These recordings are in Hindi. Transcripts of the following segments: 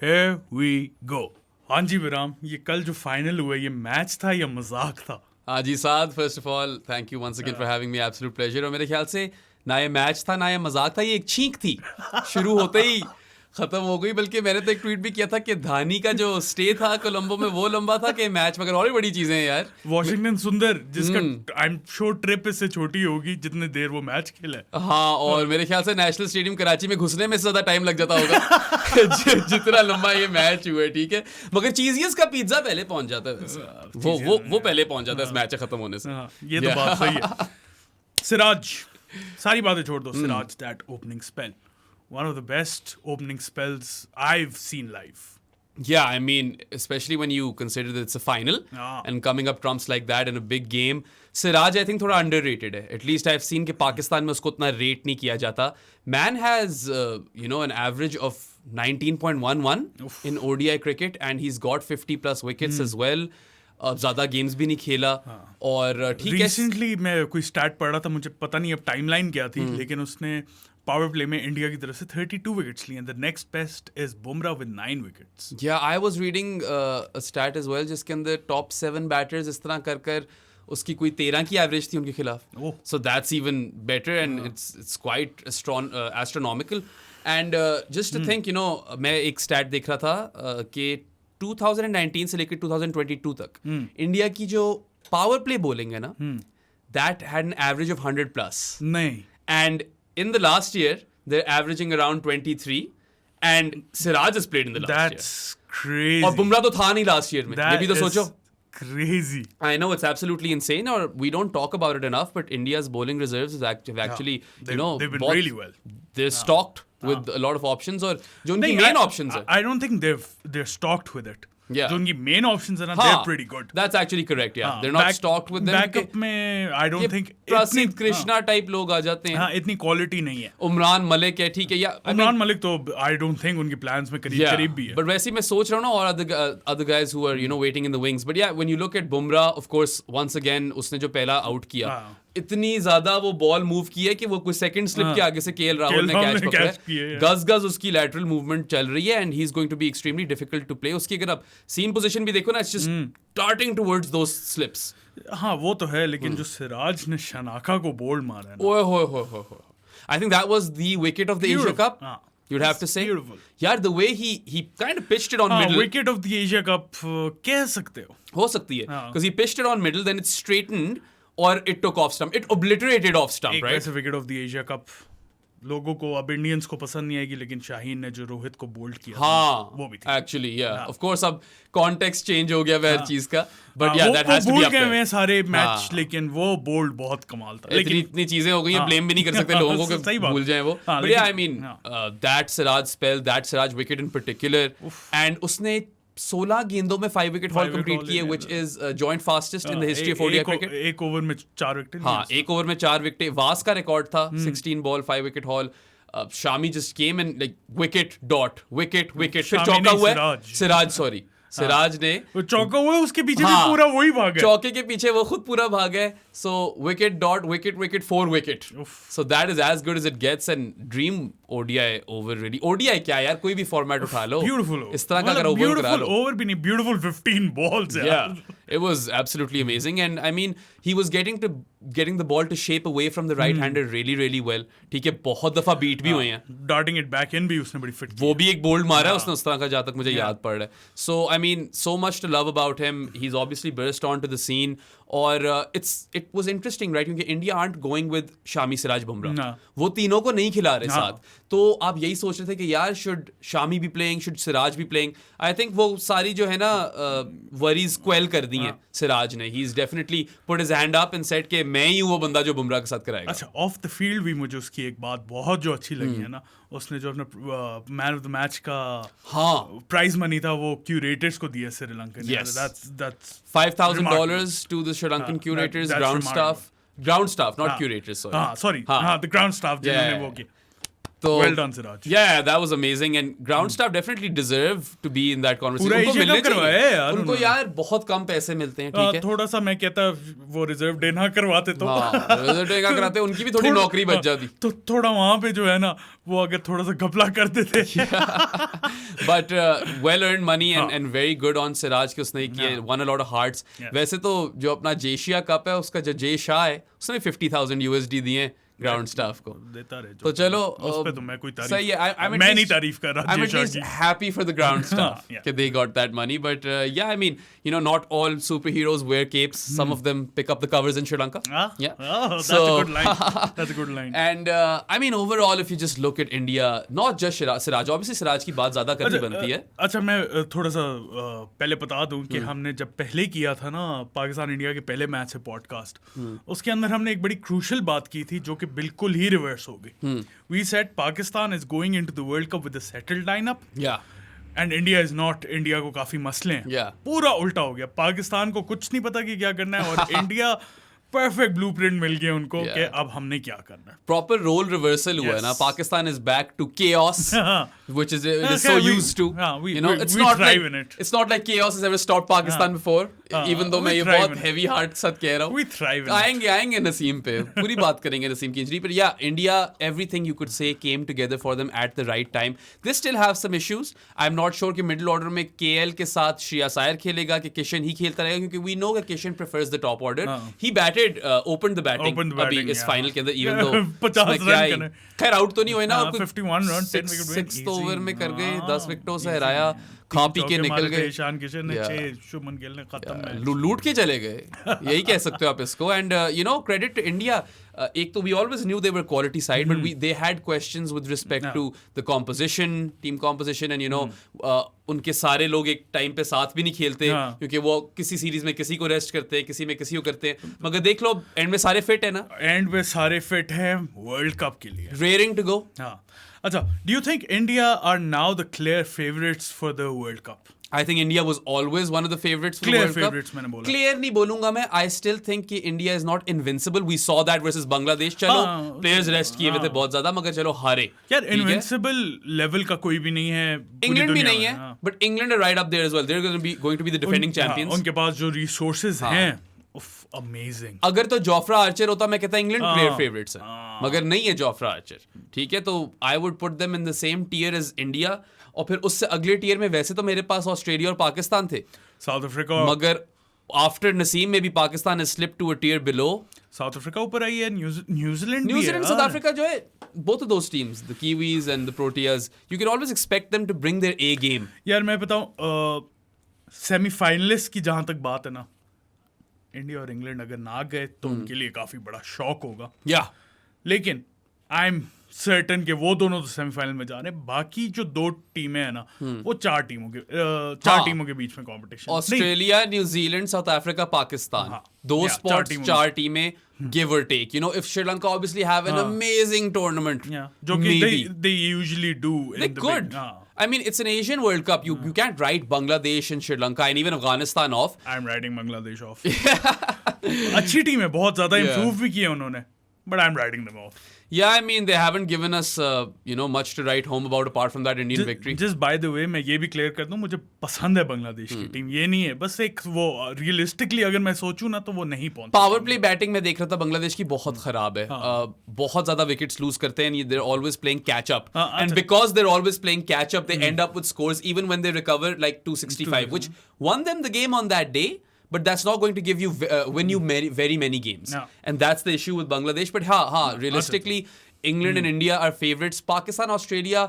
Here we go. हाँ जी विराम, ये कल जो फाइनल हुआ ये मैच था या मजाक था? हाँ जी Saad, first of all thank you once again for having me, absolute pleasure. और मेरे ख्याल से ना ये मैच था ना ये मजाक था, ये एक छींक थी, शुरू होते ही खत्म हो गई। बल्कि मैंने तो एक ट्वीट भी किया था कि धानी का जो स्टे था कोलंबो में वो लंबा था कि मैच, मगर और भी बड़ी चीजें हैं यार। वॉशिंगटन सुंदर जिसका आई एम श्योर ट्रिप इससे छोटी होगी जितने देर वो मैच खेला है। हाँ, और मेरे ख्याल से नेशनल स्टेडियम कराची में घुसने में से ज्यादा टाइम लग जाता होगा जितना लंबा ये मैच हुआ है, ठीक है। मगर चीजियस का पिज्जा पहले पहुंच जाता है, वो पहले पहुंच जाता है इस मैच खत्म होने से। ये तो बात सही है। सिराज, सारी बातें छोड़ दो। Siraj, that opening spell, one of the best opening spells I've seen live. Yeah, I mean, especially when you consider that it's a final and coming up trumps like that in a big game. Siraj, I think, थोड़ा underrated है. At least I've seen कि पाकिस्तान में उसको उतना rate नहीं किया जाता. Man has, an average of 19.11 in ODI cricket and he's got 50 plus wickets as well. ज़्यादा गेम्स भी नहीं खेला और ठीक है। Recently मैं कोई स्टैट पढ़ रहा था, मुझे पता नहीं अब टाइमलाइन क्या थी, लेकिन उसने पावर प्ले में इंडिया की तरफ से 32 विकेट्स लिए। The next best is Bumrah with 9 wickets. Yeah I was reading a stat as well जिसके अंदर टॉप 7 बैटर्स इस तरह कर उसकी कोई 13 की एवरेज थी उनके खिलाफ। So that's even better and it's quite astronomical. And just to think, मैं एक स्टैट देख रहा था कि 2019 से लेकर 2022 तक इंडिया की जो पावर प्ले बॉलिंग है ना, that had an average of 100 plus. नहीं, and in the last year, they're averaging around 23, and Siraj has played in the last year. That's crazy. और बुमराह तो था नहीं last year में, ये भी तो सोचो। Crazy. I know it's absolutely insane, or we don't talk about it enough, but India's bowling reserves have actually, they've been really well. They're stocked with a lot of options, और जो उनकी main options है, I don't think they're stocked with it. Yeah. जो उनकी मेन ऑप्शंस है ना, they're pretty good. That's actually correct. Yeah, they're not stocked with them. Backup में I don't think प्रसिद्ध कृष्णा टाइप लोग आ जाते हैं। हाँ, इतनी क्वालिटी नहीं है। उमरान मलिक है, ठीक है, या उमरान मलिक तो I don't think उनके प्लान्स में करीब भी है। But वैसे मैं सोच रहा हूँ ना, और other guys who are waiting in the wings. But yeah, when you look at Bumrah, of course, once again उसने जो पहला आउट किया, इतनी ज्यादा वो बॉल मूव की है कि वो कोई सेकंड स्लिप के आगे से केएल राहुल ने कैच पकड़ा है। गज उसकी लैटरल मूवमेंट चल रही है and he is going to be extremely difficult to play. उसकी अगर आप सीन पोजीशन भी देखो ना, it's just starting towards those slips. हाँ, वो तो है, लेकिन जो सिराज ने शनाका को बोल्ड मारा है ना, ओए होए, I think that was the wicket of the Asia cup, you'd have to say. यार, the way he kind of pitched it on middle, wicket of the Asia Cup कह सकते हो सकती है, because he pitched it on middle, then it straightened और it took off stump, it obliterated off stump, right? ऐसे wicket of the Asia cup लोगों को, अब इंडियंस को पसंद नहीं आएगी, लेकिन शाहीन ने जो रोहित को बोल्ड किया, हाँ, वो भी एक्चुअली, ऑफ कोर्स अब कॉन्टेक्स्ट चेंज हो गया हर चीज का, but yeah that has to be up there. मैं सारे मैच, लेकिन वो बोल्ड बहुत कमाल था। लेकिन इतनी चीजें हो गई हैं, ब्लेम भी नहीं कर सकते लोगों को कि भूल जाएं वो। But yeah I mean that Siraj spell, that Siraj wicket in particular, and उसने 16 गेंदों में 5 विकेट हॉल कंप्लीट किए, which is joint fastest in the history of ODI cricket. एक ओवर में 4 विकेट। हाँ, एक ओवर में 4 विकेट वास का रिकॉर्ड था, 16 ball 5 wicket haul. Shami just came and like wicket dot wicket, फिर चौका हुआ है सिराज ने चौका हुआ, उसके पीछे भी पूरा वही भागा, चौके के पीछे वो खुद पूरा भागा है। So wicket dot wicket 4 wicket, so that is as good as it gets and dream ODI over ready. ODI क्या यार, कोई भी फॉर्मेट उठा लो, ब्यूटीफुल इस तरह का अगर ओवर करा लो, ओवर भी नहीं, ब्यूटीफुल 15 बॉल्स यार। It was absolutely amazing, and I mean he was getting the ball to shape away from the right hander really well. ठीक है, बहुत दफा बीट भी हुए हैं, darting it back in भी उसने बड़ी फिट, वो भी एक बोल्ड मारा है उसने उस तरह का, जहाँ तक मुझे याद पड़ रहा है। So I mean so much to love about him. He's obviously burst onto the scene. और it was interesting, right? क्योंकि India aren't going with Shami, Siraj, Bumrah, वो तीनों को नहीं खिला रहे साथ, तो आप यही सोच रहे थे कि यार शुड शामी भी प्लेइंग, शुड सिराज भी प्लेइंग। आई थिंक वो सारी जो है ना वरीज क्वेल कर दी हैं सिराज ने। He is definitely put his hand up and said कि मैं ही हूँ वो बंदा जो बुमराह के साथ कराएगा। अच्छा, ऑफ द फील्ड भी मुझे उसकी एक बात बहुत जो अच्छी लगी है ना, उसने जो अपने मैन ऑफ द मैच का प्राइज मनी था वो क्यूरेटर्स को दिया श्रीलंका ने। That's $5,000 to the Sri Lankan curators, ground staff, not curators, sorry. हाँ, sorry, हाँ, the ground staff जिन्होंने वो किया। तो well done Siraj. Yeah, that was amazing and ground staff definitely deserve to be in that conversation. पूरा उनको एशिया मिलने कप करवाया चाहिए यार उनको यार बहुत कम पैसे मिलते हैं ठीक है थोड़ा सा मैं कहता वो रिजर्व डे ना करवाते तो रिजर्व डे का कराते उनकी भी थोड़ी नौकरी बच जाती तो थोड़ा वहां पे जो है ना वो अगर थोड़ा सा घपला करते थे but well earn money and very good on Siraj कि उसने किया one a lot of hearts वैसे तो जो अपना जेशिया कप है उसका जो जे शाह है उसने 50,000 USD दिए ग्राउंड स्टाफ को देता रहे तो चलो उस पे तो मैं कोई तारीफ सही है मैं नहीं तारीफ कर रहा I'm at least happy for the ground staff that they got that money but yeah I mean you know not all superheroes wear capes some of them pick up the covers in Sri Lanka that's a good line that's a good line and I mean overall if you just look at India not just Siraj obviously Siraj की बात ज्यादा करनी बनती है अच्छा मैं थोड़ा सा पहले बता दूं कि हमने जब पहले किया था ना पाकिस्तान इंडिया के पहले मैच से पॉडकास्ट उसके अंदर हमने एक बड़ी क्रूशियल बात की थी जो कि बिल्कुल ही रिवर्स हो गई we said Pakistan is going into the world cup with a settled lineup and India is not India को काफी मसले हैं पूरा उल्टा हो गया पाकिस्तान को कुछ नहीं पता कि क्या करना है और इंडिया परफेक्ट ब्लूप्रिंट मिल गया उनको कि अब हमने क्या करना है प्रॉपर रोल रिवर्सल हुआ है ना Pakistan is back to chaos which is it is so used to you know it's not like chaos has ever stopped Pakistan before even though मैं ये बहुत heavy heart के साथ कह रहा हूँ we thrive आएंगे नसीम पे पूरी बात करेंगे नसीम की इंजरी पर yeah India everything you could say came together for them at the right time they still have some issues I'm not sure कि middle order में KL के साथ श्रेया सायर खेलेगा कि किशन ही खेलता रहेगा क्योंकि we know that Kishan prefers the top order he batted opened the batting अभी इस फाइनल के अंदर even though 50 रन खैर आउट तो नहीं हुए ना 51 रन 10 विकेट 6 ओवर में कर गए 10 विकेटों से हराया खा पी के निकल गए ईशान किशन ने 6 शुभमन गिल ने खत्म मैच लूट के चले गए यही कह सकते हो आप इसको and you know credit to India एक तो we always knew they were quality side but they had questions with respect to the composition team composition and you know उनके सारे लोग एक टाइम पे साथ भी नहीं खेलते क्योंकि वो किसी सीरीज में किसी को रेस्ट करते हैं किसी में किसी को करते हैं मगर देख लो एंड में सारे फिट है ना एंड में सारे फिट हैं वर्ल्ड कप के लिए रेयरिंग टू गो अच्छा do you think India are now the clear favourites for the world cup I think India was always one of the favorites for the World Cup. मैंने बोला Clear नहीं बोलूंगा मैं. I still think कि India is not invincible. We saw that versus Bangladesh. चलो players rest किए हुए थे बहुत ज्यादा मगर चलो हारे. यार invincible level का कोई भी नहीं है. England भी नहीं है. But England are right up there as well. They're going to be the defending champions. उनके पास जो resources हैं. Amazing. अगर तो जोफ्रा आर्चर होता मैं कहता इंग्लैंड प्लेयर फेवरेट्स है मगर नहीं है जोफ्रा आर्चर ठीक है तो I would put them in the same tier as India और फिर उससे अगले टियर में वैसे तो मेरे पास ऑस्ट्रेलिया और पाकिस्तान थे साउथ अफ्रीका मगर आफ्टर नसीम में भी Pakistan is slip to a tier below South Africa ऊपर आई है न्यूजीलैंड साउथ अफ्रीका जो है both of those teams the Kiwis and the Proteas you can always expect them to bring their A game यार मैं बताऊं सेमीफाइनलिस्ट की जहां तक बात है ना इंडिया और इंग्लैंड अगर ना गए तो उनके लिए काफी बड़ा शॉक होगा लेकिन आई एम सर्टेन कि वो दोनों तो सेमीफाइनल में जा रहे हैं बाकी जो दो टीमें हैं ना वो चार टीमों के बीच में competition Australia New Zealand south Africa Pakistan दो स्पॉट्स चार टीमें give or take you know if Sri Lanka obviously have an amazing tournament जो कि they usually do they could I mean it's an Asian World Cup you can't write Bangladesh and Sri Lanka and even Afghanistan off I'm writing Bangladesh off अच्छी टीम है बहुत ज्यादा improve भी किया उन्होंने but I'm writing them off Yeah, I mean they haven't given us you know much to write home about apart from that Indian victory. Just by the way मैं ये भी क्लियर कर दूं मुझे पसंद है बांग्लादेश की टीम ये नहीं है बस एक वो रियलिस्टिकली अगर मैं सोचूं ना तो वो नहीं पहुंच पावर प्ले बैटिंग में देख रहा था बांग्लादेश की बहुत खराब है बहुत ज्यादा विकेट्स लूज करते हैं they're always playing catch up and because they're always playing catch up they end up with scores even when they recover like 265 which won them the game on that day but that's not going to give you win you very many games and that's the issue with Bangladesh but realistically England and India are favorites Pakistan Australia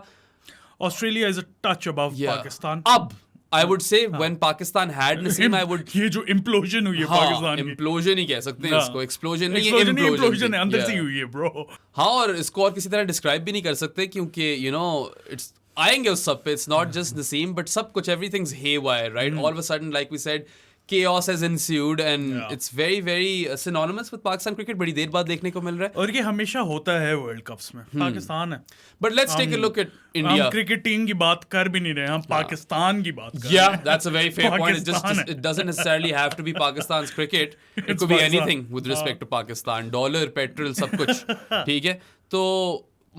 is a touch above Pakistan ab I would say when Pakistan had Naseem I would ये जो implosion हुई है पाकिस्तान की implosion ही कह सकते हैं इसको explosion नहीं है implosion है अंदर से हुई है bro हाँ और इसको और किसी तरह describe भी नहीं कर सकते क्योंकि you know it's आएंगे उस सब पे it's not just Naseem but सब कुछ everything's haywire right all of a sudden like we said chaos has ensued and it's very very synonymous with Pakistan cricket बड़ी देर बाद देखने को मिल रहा है और ये हमेशा होता है वर्ल्ड कप्स में पाकिस्तान है but let's take a look at India हम क्रिकेट टीम की बात कर भी नहीं रहे हम पाकिस्तान की बात कर रहे हैं that's a very fair point it doesn't necessarily have to be Pakistan's cricket it could be anything with respect to Pakistan dollar petrol सब कुछ ठीक है तो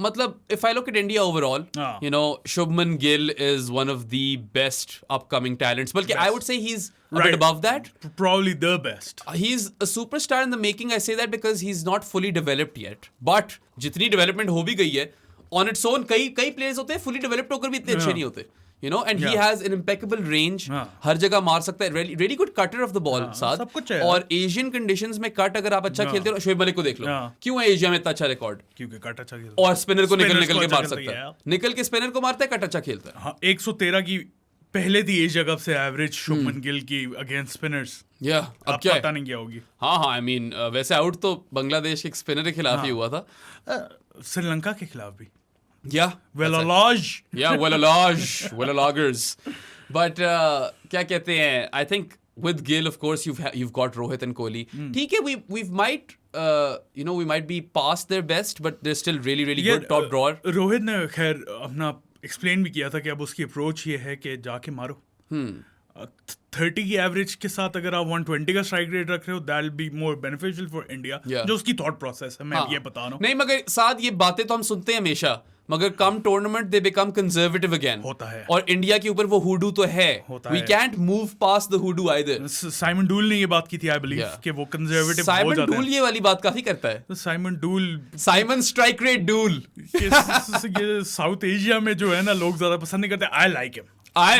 matlab, if I look at India overall, you know, Shubman Gill is one of the best upcoming talents. But I would say he's a bit above that. Probably the best. He's a superstar in the making. I say that because he's not fully developed yet. But jitni development ho bhi gayi hai, on its own, kai players hote hain, fully developed hokar bhi itne अच्छे नहीं होते. You know, and he has an impeccable range. हर जगह मार सकता है. Really good cutter of the ball, साथ. और Asian conditions में cut अगर आप अच्छा खेलते हो, शोएब मलिक को देख लो. क्यों है एशिया में इतना अच्छा रिकॉर्ड? क्योंकि कट अच्छा खेलता है. और स्पिनर को निकल के मार सकता है. निकल के स्पिनर को मारता है, कट अच्छा खेलता है. 113 की पहले थी एशिया कप से एवरेज शुभमन गिल की अगेंस्ट स्पिनर्स. अब क्या पता नहीं क्या होगी. हाँ, I mean, वैसे आउट तो बांग्लादेश के स्पिनर के खिलाफ ही हुआ था. श्रीलंका के खिलाफ भी. Well-alogers. But क्या कहते हैं? I think with Gill, of course, you've got Rohit and Kohli. ठीक है, we might be past their best, but they're still really good top drawer. Rohit ने खैर अपना एक्सप्लेन भी किया था कि अब उसकी अप्रोच ये है कि जाके मारो. 30 की एवरेज के साथ अगर आप 120 का स्ट्राइक रेट रख रहे हो, that will be more beneficial for India. जो उसकी थॉट प्रोसेस है, मैं ये बता रहा हूँ. नहीं, मगर साथ ये बातें तो हम सुनते हैं हमेशा, मगर come tournament they become conservative again. होता है. और इंडिया के ऊपर वो हुडू तो है. We can't move past the hoodoo either. Simon Doull ने ये बात की थी, आई बिलीव, कि वो कंजर्वेटिव हो जाते हैं. साइमन डूल ये वाली बात काफी करता है. Simon strike rate Doull. ये साउथ एशिया में जो है ना, लोग ज्यादा पसंद नहीं करते. I like him.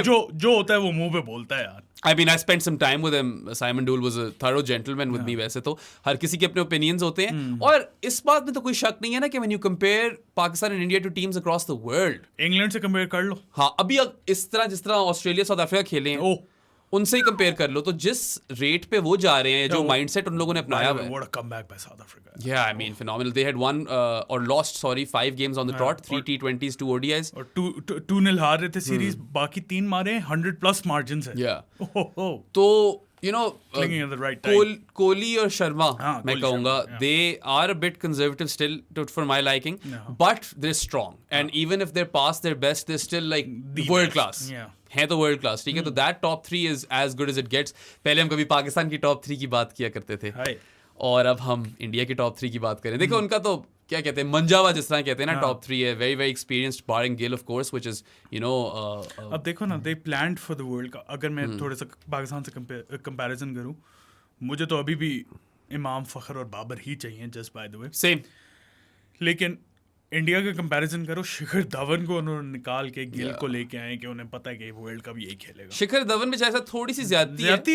जो होता है वो मुंह पे बोलता है यार. I mean, I spent some time with him. Simon Dool was a thorough gentleman with me. वैसे तो हर किसी के अपने opinions होते हैं. और इस बात में तो कोई शक नहीं है ना कि when you compare Pakistan and India to teams across the world, England से कंपेयर कर लो. हाँ, अभी जिस तरह ऑस्ट्रेलिया साउथ अफ्रीका खेले हैं, उनसे ही कंपेयर कर लो. तो जिस रेट पे वो जा रहे हैं, जो माइंडसेट उन लोगों ने अपनाया हुआ है. What a comeback by South Africa. Yeah, I mean, phenomenal. They had won or lost 5 games on the trot, 3 T20s, 2 ODIs. और 2-0 हार रहे थे सीरीज, बाकी 3 मारे, 100+ मार्जिन से. Yeah. तो you know, कोहली और शर्मा, मैं कहूँगा, they are a bit conservative still for my liking, but they're strong. And even if they're past their best, they're still like world class. है तो वर्ल्ड क्लास. ठीक है, तो that top 3 is as good as it gets. पहले हम कभी पाकिस्तान की टॉप 3 की बात किया करते थे, और अब हम इंडिया की टॉप 3 की बात करें. देखो, उनका तो क्या कहते हैं, मंजावा जिस तरह कहते हैं ना, टॉप 3 है. Very experienced, barring Gill of course, which is you know. अब देखो ना, they planned for the world. अगर मैं थोड़ा सा पाकिस्तान से कंपैरिजन करूं, मुझे तो अभी भी इमाम फखर और बाबर ही चाहिए, just by the way. Same. लेकिन इंडिया का कंपैरिजन करो, शिखर धवन को उन्होंने निकाल के गिल को लेके आए कि उन्हें पता है कि वर्ल्ड कप यही खेलेगा. शिखर धवन में जैसा थोड़ी सी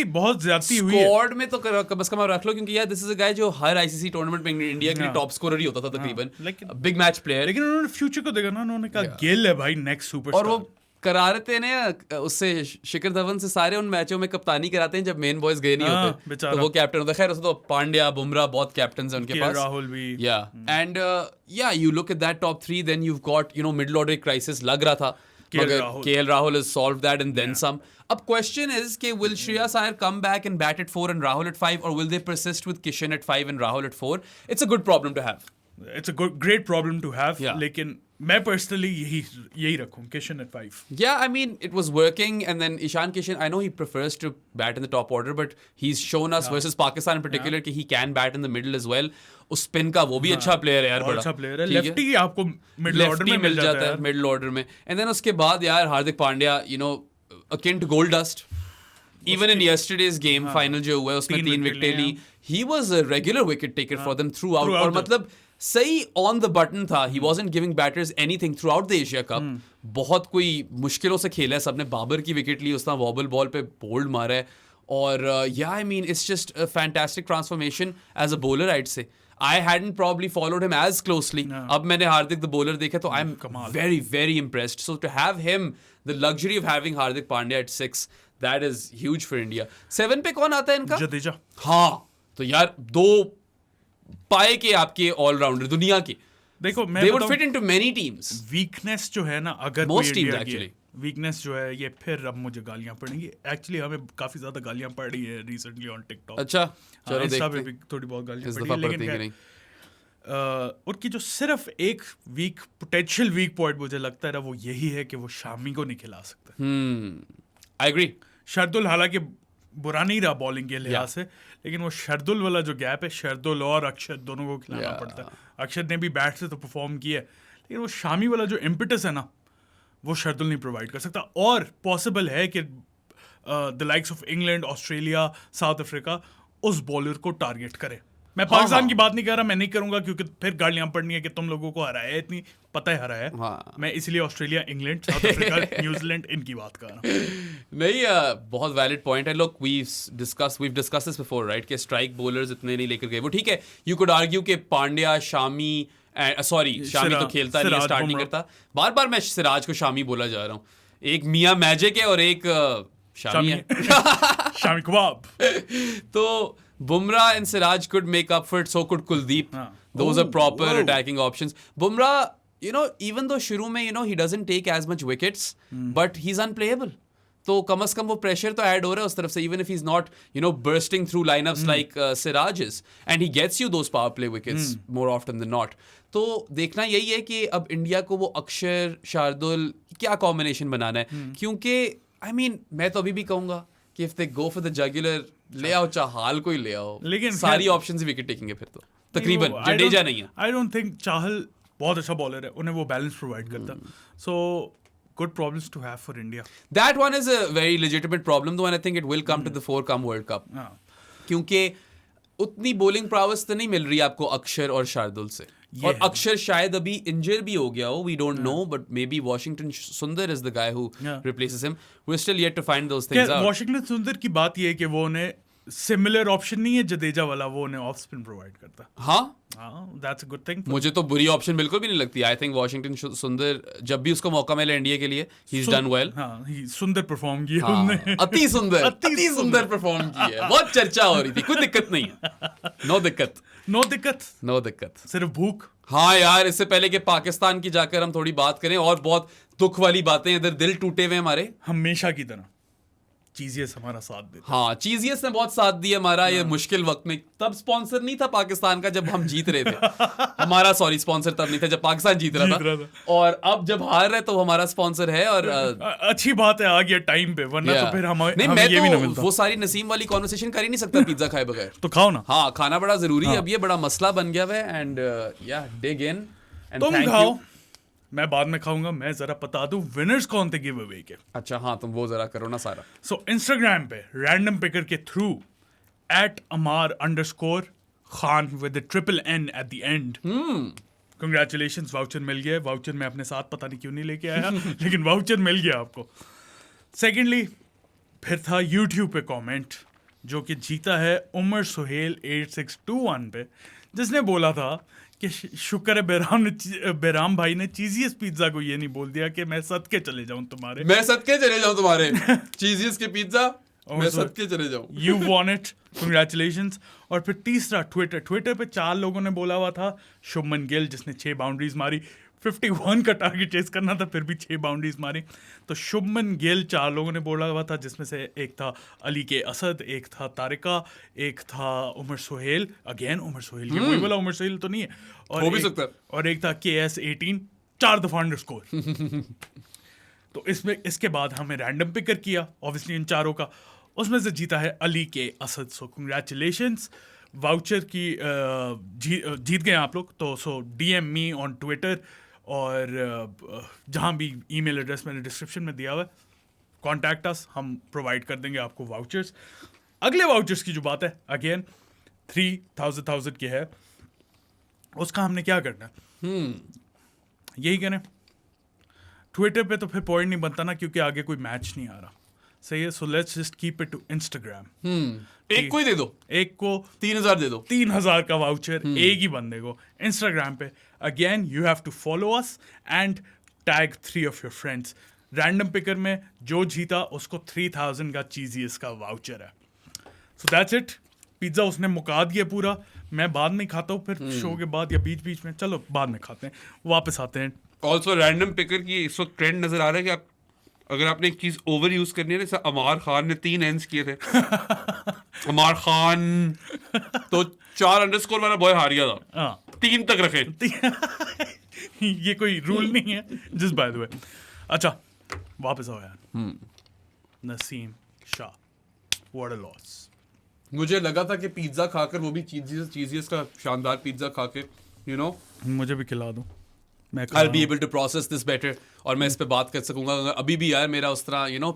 बहुत ज्यादती हुई है. स्क्वाड में तो कम से कम रख लो, क्योंकि यार दिस इज अ गाय जो हर आईसीसी टूर्नामेंट में इंडिया के लिए टॉप स्कोरर ही होता था तकरीबन, बिग मैच प्लेयर. लेकिन उन्होंने फ्यूचर को देखा ना, उन्होंने कहा गिल है भाई नेक्स्ट सुपरस्टार. और वो करा रहे थे ना उससे, शिखर धवन से सारे उन मैचों में कप्तानी कराते हैं जब मेन बॉयज गए नहीं होते, तो वो कैप्टन होता है. खैर, उसमें तो पांड्या, बुमराह, बहुत कैप्टन्स हैं उनके पास, राहुल भी. And you look at that top 3, then you've got, you know, middle order crisis लग रहा था, मगर KL Rahul has solved that and then some. अब question is कि will Shreyas Iyer come back and bat at 4 and Rahul at 5, or will they persist with Kishan at 5 and Rahul at 4? It's a good problem to have. It's a great problem to have. लेकिन मैं पर्सनली यही रखूं, Kishan at 5. Yeah, I mean, it was working, and then Ishan Kishan, I know he prefers to bat in the top order, but he's shown us versus Pakistan in particular कि he can bat in the middle as well. उस स्पिन का वो भी अच्छा प्लेयर है यार, बड़ा अच्छा प्लेयर है. लेफ्टी आपको मिडिल ऑर्डर में मिल जाता है, मिडिल ऑर्डर में. एंड देन उसके बाद यार Hardik Pandya, you know, akin to gold dust. Even in yesterday's game, final जो हुआ है, उसमें 3 विकेटें ली. He was a regular wicket taker for them throughout. और मतलब सही ऑन द बटन था. He wasn't giving batters anything throughout the Asia Cup. बहुत कोई मुश्किलों से खेला है सबने. बाबर की विकेट ली, उसने वॉबल बॉल पे बोल्ड मारा है. और I mean, it's just a fantastic transformation as a bowler, I'd say. I hadn't probably followed him as closely. अब मैंने हार्दिक द bowler देखा तो I'm very impressed. So to have him, the luxury of having Hardik Pandya at 6, that is huge for India. 7 पे कौन आता है इनका? जडेजा. हाँ, तो यार 2 पाए के आपके ऑलराउंडर दुनिया के. देखो, they would fit into many teams. Weakness जो है ना, अगर most teams actually, वीकनेस जो है, ये फिर अब मुझे गालियां पड़ेंगी. एक्चुअली हमें काफी ज्यादा गालियां पड़ रही है रिसेंटली ऑन टिकटॉक. अच्छा, चलो देखते हैं. भी थोड़ी बहुत गालियां पड़ी है, लेकिन उनकी जो सिर्फ एक पोटेंशियल वीक पॉइंट मुझे लगता है वो यही है कि वो शामी को नहीं खिला सकते. I agree. शरदुल हालांकि बुरा नहीं रहा बॉलिंग के लिहाज से, लेकिन वो शरदुल वाला जो गैप है, शरदुल और अक्षत दोनों को खिलाना पड़ता है. अक्षत ने भी बैट से तो परफॉर्म किया है, लेकिन वो शामी वाला जो इम्पिटस है ना, वो शार्दुल नहीं प्रोवाइड कर सकता। और पॉसिबल है कि the likes of England, Australia, south Africa उस बॉलर को टारगेट करे। मैं पाकिस्तान की बात नहीं कर रहा, मैं नहीं करूंगा क्योंकि फिर गालियां पड़नी है कि तुम लोगों को हराया है, इतनी पता है हराया है। मैं इसलिए Australia, England, south Africa, New Zealand इनकी बात कर रहा हूँ। नहीं, बहुत वैलिड पॉइंट है। लोग we've discussed this before, right? कि स्ट्राइक बॉलर्स इतने नहीं लेकर गए। वो ठीक है, यू कुड आर्ग्यू कि पांड्या, शामी, शामी तो खेलता नहीं, स्टार्ट नहीं करता। बार बार मैं सिराज को शामी बोला जा रहा हूँ। एक मियां मैजिक है और एक शामी है। शामी कबाब। तो Bumrah and Siraj could make up for it, so could Kuldeep. Those are proper attacking options. Bumrah, even though शुरू में he doesn't take as much wickets, but he's unplayable. तो कम से कम वो प्रेशर तो ऐड हो रहा है उस तरफ से, even if he's not bursting through lineups like Siraj is, and he gets you those power play wickets more often than not. तो देखना यही है कि अब इंडिया को वो अक्षर, शार्दुल क्या कॉम्बिनेशन बनाना है, क्योंकि मैं तो अभी भी कहूंगा कि if they go for the jugular, ले आओ चाहल को ही ले आओ, लेकिन सारी ऑप्शंस ही विकेट टेकिंग है फिर तो तकरीबन। जडेजा नहीं है। आई डोंट थिंक चाहल बहुत अच्छा बॉलर है, उन्हें वो बैलेंस प्रोवाइड करता। सो good problems to have for India. That one is a very legitimate problem though, and I think it will come to the fore come World Cup. क्योंकि उतनी bowling prowess तो नहीं मिल रही आपको अक्षर और शार्दुल से। और अक्षर शायद अभी इंजर भी हो गया हो, we don't know, but maybe Washington Sundar is the guy who replaces him. We're still yet to find those things out. Washington Sundar की बात ये है कि वो उन्हें सिमिलर ऑप्शन नहीं है जडेजा वाला, वो उन्हें ऑफ स्पिन प्रोवाइड करता। हाँ, दैट्स अ गुड थिंग। मुझे तो बुरी ऑप्शन बिल्कुल भी नहीं लगती। आई थिंक वॉशिंगटन सुंदर जब भी उसको मौका मिले इंडिया के लिए, ही इज डन वेल। सुंदर परफॉर्म किया उन्होंने, अति सुंदर परफॉर्म की है। बहुत चर्चा हो रही थी, कोई दिक्कत नहीं है। नो दिक्कत, सिर्फ भूख। हाँ यार, इससे पहले कि पाकिस्तान की जाकर हम थोड़ी बात करें और बहुत दुख वाली बातें, इधर दिल टूटे हुए हमारे हमेशा की तरह। चीजियस हमारा साथ देता। हाँ, चीजियस ने बहुत साथ दिया हमारा ये मुश्किल वक्त में। तब स्पॉन्सर नहीं था पाकिस्तान का जब हम जीत रहे थे। हमारा स्पॉन्सर तब नहीं था जब पाकिस्तान जीत रहा था। और अब जब हार रहे तो हमारा स्पॉन्सर है। और अच्छी बात है, आ गया टाइम पे, वरना तो फिर हमें नहीं, मैं तो वो सारी नसीम वाली कॉन्वर्सेशन कर ही नहीं सकता पिज्जा खाए बगैर। तो खाओ ना। हाँ, खाना बड़ा जरूरी है। अब ये बड़ा मसला बन गया है। एंड डिग इन एंड तुम खाओ, मैं बाद में खाऊंगा। मैं जरा बता दूं विनर्स कौन थे गिव अवे के। अच्छा हाँ, तुम वो जरा करो ना सारा। सो इंस्टाग्राम पे रैंडम पिकर के through @Amar_Khan with the _N at the end. Congratulations, voucher मिल गया। वाउचर मैं अपने साथ पता नहीं क्यों नहीं लेके आया, लेकिन वाउचर मिल गया आपको। सेकेंडली फिर था यूट्यूब पे कमेंट जो कि जीता है उमर सुहेल 8621 पे, जिसने बोला था कि शुक्र है बेराम भाई ने चीजियस पिज्जा को ये नहीं बोल दिया कि मैं सदके चले जाऊं तुम्हारे। चीजियस के पिज्जा मैं सदके चले जाऊं। You won it, congratulations. और फिर तीसरा ट्विटर पे 4 लोगों ने बोला हुआ था। शुभमन गिल जिसने 6 बाउंड्रीज मारी, 51 का टारगेट चेस करना था, फिर भी 6 बाउंड्रीज मारी। तो शुभमन गिल 4 लोगों ने बोला हुआ था, जिसमें से एक था अली के असद, एक था तारिका, एक था उमर सुहेल। अगेन उमर सुहेल, ये वही वाला उमर सुहेल तो नहीं है। और हो भी सकता है। और एक था KS18, 4 दफा अंडरस्कोर। तो इसके बाद हमें रैंडम पिकर किया ऑब्वियसली इन चारों का, उसमें से जीता है अली के असद। सो कंग्रेचुलेशंस, वाउचर की जीत गए आप लोग। तो सो DM मी ऑन ट्विटर, और जहाँ भी ईमेल एड्रेस मैंने डिस्क्रिप्शन में दिया हुआ है, कॉन्टैक्ट अस, हम प्रोवाइड कर देंगे आपको वाउचर्स। अगले वाउचर्स की जो बात है अगेन 3,000 की है, उसका हमने क्या करना है, यही करें। ट्विटर पे तो फिर पॉइंट नहीं बनता ना, क्योंकि आगे कोई मैच नहीं आ रहा। सही है, so let's just keep it to Instagram. एक को ही दे दो, एक को 3,000 दे दो, 3,000 का वाउचर एक ही बंदे को इंस्टाग्राम पे। Again you have to follow us and tag 3 of your friends. Random picker में जो जीता उसको 3,000 का चीजियस का वाउचर है। So that's it. पिज्जा उसने मुका दिया पूरा, मैं बाद में खाता हूँ फिर शो के बाद या बीच बीच में। चलो बाद में खाते हैं, वापस आते हैं। ऑल्सो रैंडम पिकर की इस वक्त ट्रेंड नजर आ रहा है कि आप अगर आपने एक चीज ओवर यूज करनी है, जैसे अमार खान ने 3 N's किए थे। अमार खान तो 4 अंडरस्कोर वाला बॉय हार गया था, 3 तक रखे। ये कोई रूल नहीं है, जस्ट बाय द वे। अच्छा वापस आओ यार। Naseem Shah, what a loss. मुझे लगा था कि पिज्जा खाकर, वो भी चीजियस का शानदार पिज्जा खा के, मुझे भी खिला दो। I'll be able to process this better और मैं इस पे बात कर सकूंगा. अभी भी यार मेरा उस तरह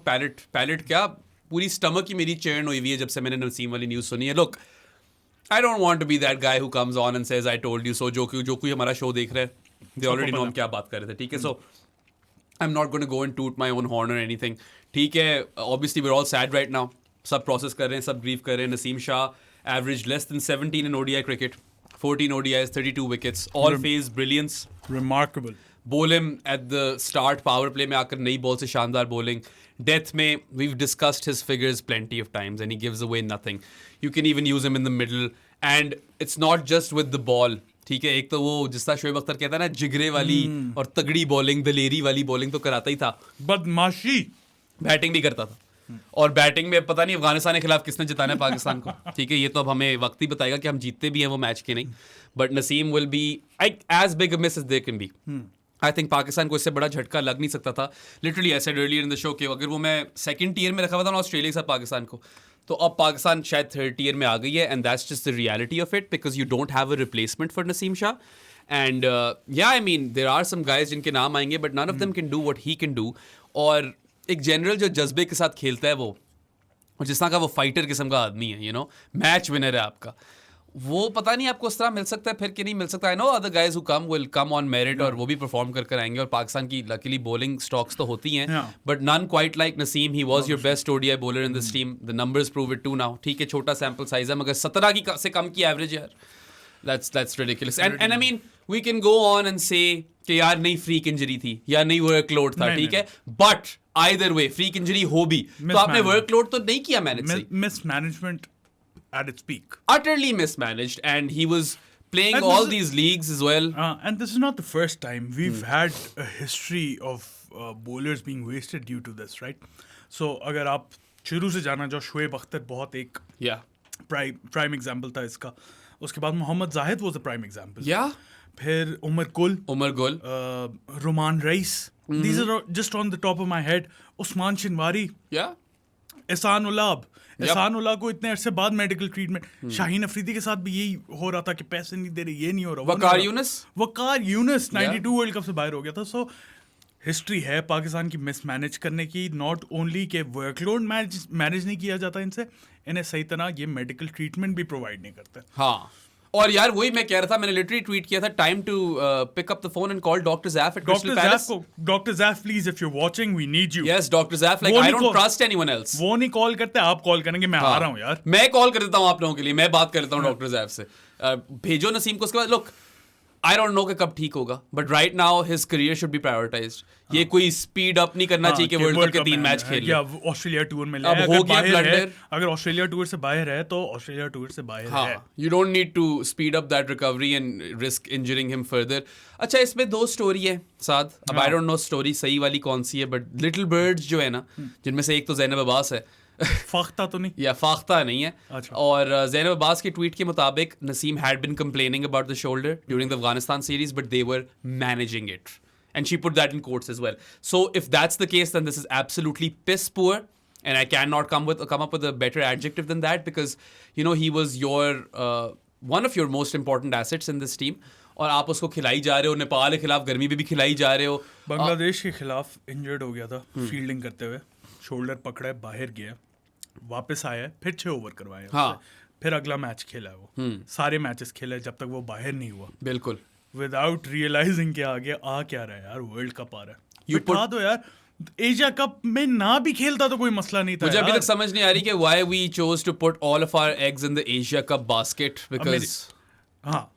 पैलेट क्या पूरी स्टमक ही मेरी चर्न हुई है जब से मैंने नसीम वाली न्यूज़ सुनी है. Look, I don't want to be that guy who comes on and says I told you so. जो कोई हमारा शो देख रहे हैं they already know हम क्या बात कर रहे थे. ठीक है, so I'm not going to go and toot my own horn or anything. ठीक है, obviously we're all sad right now. सब प्रोसेस कर रहे हैं, सब ग्रीव कर रहे हैं. Naseem Shah averaged less than 17 in ODI cricket. 14 ODIs, 32 wickets, all phase brilliance. Remarkable. Bowl him at the start, power play में आकर नई बॉल से शानदार bowling. Death में, we've discussed his figures plenty of times and he gives away nothing. You can even use him in the middle and it's not just with the ball. ठीक है, एक तो वो जिस तरह शोएब अख्तर कहता है ना जिगरे वाली और तगड़ी बॉलिंग, दलेरी वाली बॉलिंग तो कराता ही था. बदमाशी. बैटिंग भी करता था. और बैटिंग में पता नहीं अफगानिस्तान के खिलाफ किसने जिताना है पाकिस्तान को. ठीक है, ये तो अब हमें वक्त ही बताएगा कि हम जीतते भी हैं वो मैच के नहीं. But Naseem will be as big a miss as there can be. I think Pakistan को इससे बड़ा झटका लग नहीं सकता था. Literally I said earlier in the show कि अगर वो मैं सेकंड टीयर में रखा हुआ था ना ऑस्ट्रेलिया के साथ पाकिस्तान को, तो अब पाकिस्तान शायद थर्ड टीयर में आ गई है. And that's just the reality of it because you don't have a replacement for Naseem Shah. And yeah I mean there are some guys जिनके नाम आएंगे but none of them can do what he can do. और एक जनरल जो जज्बे के साथ खेलता है वो, और जिस तरह का वो फाइटर किस्म का आदमी है, मैच विनर है आपका, वो पता नहीं आपको उस तरह मिल सकता है फिर कि नहीं मिल सकता. I know other guys who come will come on merit और वो भी परफॉर्म कर आएंगे. और पाकिस्तान की लकीली बॉलिंग स्टॉक्स तो होती हैं but none quite like Naseem. He was your best ODI bowler in this team. The numbers prove it to now. ठीक है, छोटा सैंपल साइज है मगर 17 से कम की एवरेज है यार. That's ridiculous. And I mean we can go on and say कि यार नहीं फ्रीक इंजरी थी या नहीं वर्कलोड था. ठीक है, but either way freak injury हो भी तो आपने वर्कलोड तो नहीं किया मैनेज से. Mismanagement at its peak. Utterly mismanaged and he was playing all these leagues as well. And this is not the first time. We've had a history of bowlers being wasted due to this, right? So अगर आप शुरू से जाना जो शोएब अख्तर बहुत एक prime example था इसका. उसके बाद Mohammad Zahid was a prime example. Yeah. फिर Umar Gul, Rumman Raees. These are just on the top of my head. Usman Shinwari. Yeah. Ehsan Ulla को इतने अरसे बाद मेडिकल ट्रीटमेंट. शाहीन अफरीदी के साथ भी यही हो रहा था कि पैसे नहीं दे रहे, ये नहीं हो रहा. वकार यूनुस 92 वर्ल्ड कप से बाहर हो गया था. सो हिस्ट्री है पाकिस्तान की मिसमैनेज करने की. नॉट ओनली के वर्कलोड मैनेज नहीं किया जाता इनसे, इन्हें सही तरह ये मेडिकल ट्रीटमेंट भी प्रोवाइड नहीं करते. हाँ, और यार वही मैं कह रहा था, मैंने लिटरली ट्वीट किया था time to pick up the phone and call doctor Zaif at Crystal Palace. Doctor Zaif please if you are watching we need you. Yes doctor Zaif, like I don't trust anyone else. वो नहीं कॉल करते, आप कॉल करेंगे. मैं आ रहा हूँ यार, मैं कॉल कर देता हूँ आप लोगों के लिए, मैं बात कर लेता हूँ डॉक्टर ज़ैफ से. भेजो नसीम को. उसके बाद लुक आई डोंट नो कि कब ठीक होगा but right now his career should be prioritised. ये कोई स्पीड अप नहीं करना चाहिए कि वर्ल्ड कप के 3 मैच खेल ले. ऑस्ट्रेलिया टूर में अब हो गया ब्लंडर. अगर ऑस्ट्रेलिया टूर से बाहर है तो ऑस्ट्रेलिया टूर से बाहर है. You don't need to speed up that recovery and risk injuring him further. अच्छा, इसमें 2 स्टोरी है साथ. अब आई डोंट नो स्टोरी सही वाली कौन सी है बट लिटिल बर्ड्स जो है ना, जिनमें से एक तो ज़ैनब अब्बास है. फाख्ता तो नहीं, या फाख्ता नहीं है. अच्छा. और ज़ैनब अब्बास के ट्वीट के मुताबिक Naseem had been complaining about the shoulder during the Afghanistan series but they were managing it. And she put that in quotes as well. So if that's the case, then this is absolutely piss poor. And I cannot come up with a better adjective than that because, he was your one of your most important assets in this team. और आप उसको खिलाई जा रहे हो. नेपाल के खिलाफ गर्मी में भी खिलाई जा रहे हो. बांग्लादेश के खिलाफ इंजर्ड हो गया था फील्डिंग करते हुए. शोल्डर पकड़ा है, बाहर गया, वापस आया, फिर 6 ओवर करवाए. हाँ. फिर अगला मैच खेला है वो. सारे मैचेस खेले जब तक वो बाहर नहीं हुआ. बिल्कुल. विदाउट रियलाइजिंग के आगे आ क्या रहा है यार. वर्ल्ड कप आ रहा है, बिठा दो यार. एशिया कप में ना भी खेलता तो कोई मसला नहीं था. मुझे अभी तक समझ नहीं आ रही कि why we chose to put all of our eggs in the Asia cup basket because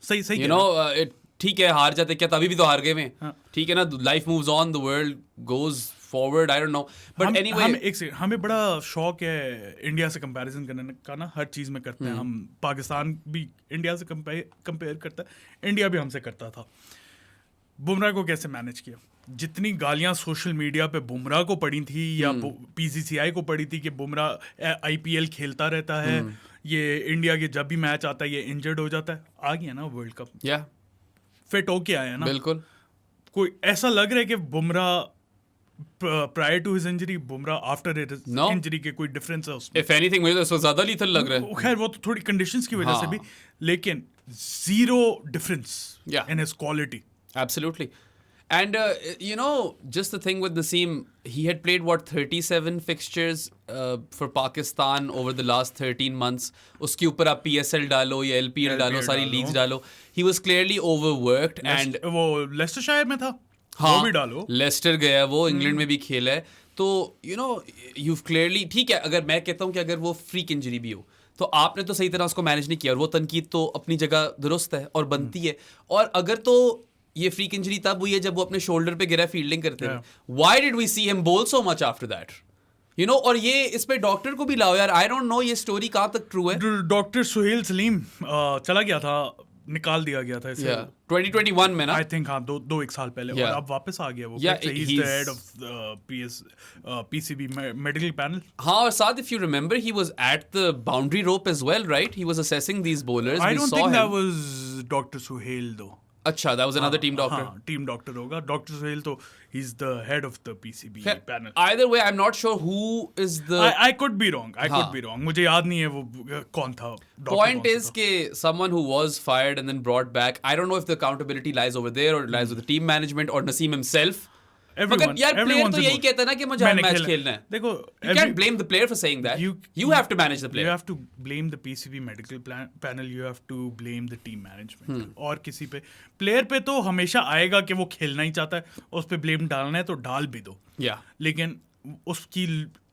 सही ठीक है, हार जाते क्या तभी भी तो हार गए में. ठीक है ना, life moves on, the world goes forward. I don't no but anyway हमें बड़ा शौक है इंडिया से कंपैरिजन करने का ना. हर चीज़ में करते हैं हम. पाकिस्तान भी इंडिया से कंपेयर करता है, इंडिया भी हमसे करता था. बुमराह को कैसे मैनेज किया? जितनी गालियां सोशल मीडिया पे बुमराह को पड़ी थी या पीसीसीआई को पड़ी थी कि बुमराह आईपीएल खेलता रहता है, ये इंडिया के जब भी मैच आता है ये इंजर्ड हो जाता है. आ गया ना वर्ल्ड कप, फिट होके आया ना. बिल्कुल. कोई ऐसा लग रहा है कि Bumrah prior to his injury, Bumrah after injury के कोई डिफरेंस है उसमें? इफ एनीथिंग मुझे तो ज्यादा लीथल लग रहा है. खैर वो तो थोड़ी कंडीशंस की वजह से भी, लेकिन zero difference in his quality. Absolutely. And, just the thing with Naseem, he had played, 37 fixtures for Pakistan over the last 13 months. उसके ऊपर आप PSL डालो या LPL डालो, सारी leagues डालो. He was clearly overworked. And वो लेस्टरशायर में था, हाँ, वो भी डालो. लेस्टर गया वो, इंग्लैंड में भी खेला है. तो, you've clearly, ठीक है, अगर मैं कहता हूँ कि अगर वो फ्रीक इंजरी भी हो, तो आपने तो सही तरह उसको मैनेज नहीं किया, और वो तनकीद तो अपनी जगह दुरुस्त है और बनती है. और अगर तो ये फ्रीक इंजरी तब हुई है जब वो अपने शोल्डर पे गिरा फील्डिंग करते हैं. Why did we see him bowl so much after that? और ये इस पे डॉक्टर को भी लाओ यार. आई डोंट नो ये स्टोरी कहाँ तक ट्रू है. डॉक्टर सुहेल सलीम चला गया था, निकाल दिया गया था इसे 2021 में ना, आई थिंक. हाँ, दो एक साल पहले. और अब वापस आ गया वो. he's the head of PCB medical panel. हाँ, और साथ if you remember he was at the boundary rope as well, right? He was assessing these bowlers. I don't think that was Dr. Suhail though. अच्छा, that was another team doctor. हाँ, team doctor होगा. Dr. Suhail तो he's the head of the PCB panel. Either way, I'm not sure who is the. I could be wrong. Could be wrong. मुझे याद नहीं है वो कौन था. Point is कि someone who was fired and then brought back. I don't know if the accountability lies over there or lies with the team management or Naseem himself. मगर यार प्लेयर तो यही कहता है ना कि मुझे हर मैच खेलना है. देखो, you can't blame the player for saying that. You have to manage the player. You have to blame the PCB medical panel. You have to blame the team management. और किसी पे, प्लेयर पे तो हमेशा आएगा कि वो खेलना ही चाहता है, उस पे ब्लेम डालना है तो डाल भी दो. लेकिन उसकी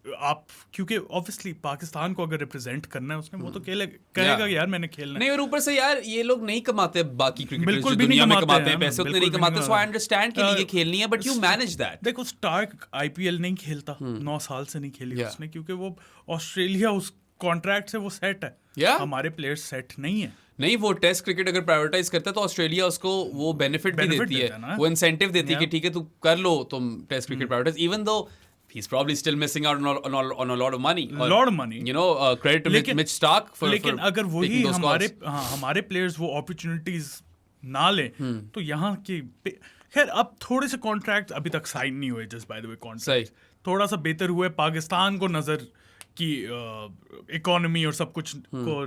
आप, क्योंकि ऑब्वियसली पाकिस्तान को अगर रिप्रेजेंट करना है उसने, वो तो कहेगा यार मैंने खेलना नहीं. और ऊपर से यार ये लोग नहीं कमाते, बाकी क्रिकेटर्स जो दुनिया में कमाते हैं पैसे उतने नहीं कमाते. सो आई अंडरस्टैंड कि लीग खेलनी है, बट यू मैनेज दैट. देखो, स्टार्क IPL नहीं खेलता, 9 साल से नहीं खेली उसने, क्योंकि वो ऑस्ट्रेलिया उस कॉन्ट्रैक्ट से वो सेट है. हमारे प्लेयर्स सेट नहीं है. नहीं, वो टेस्ट क्रिकेट अगर प्रायोरिटाइज करता है तो ऑस्ट्रेलिया उसको वो बेनिफिट भी देती है, वो इंसेंटिव देती है कि ठीक है तू कर लो तुम test cricket prioritise, even though he's probably still missing out on a lot of money. Credit to Mitch Stark for लेकिन अगर वही हमारे प्लेयर्स वो अपॉर्चुनिटीज ना ले, तो यहाँ के खैर अब थोड़े से कॉन्ट्रैक्ट अभी तक साइन नहीं हुए. Just by the way contract थोड़ा सा बेहतर हुए पाकिस्तान को नजर की इकोनॉमी और सब कुछ को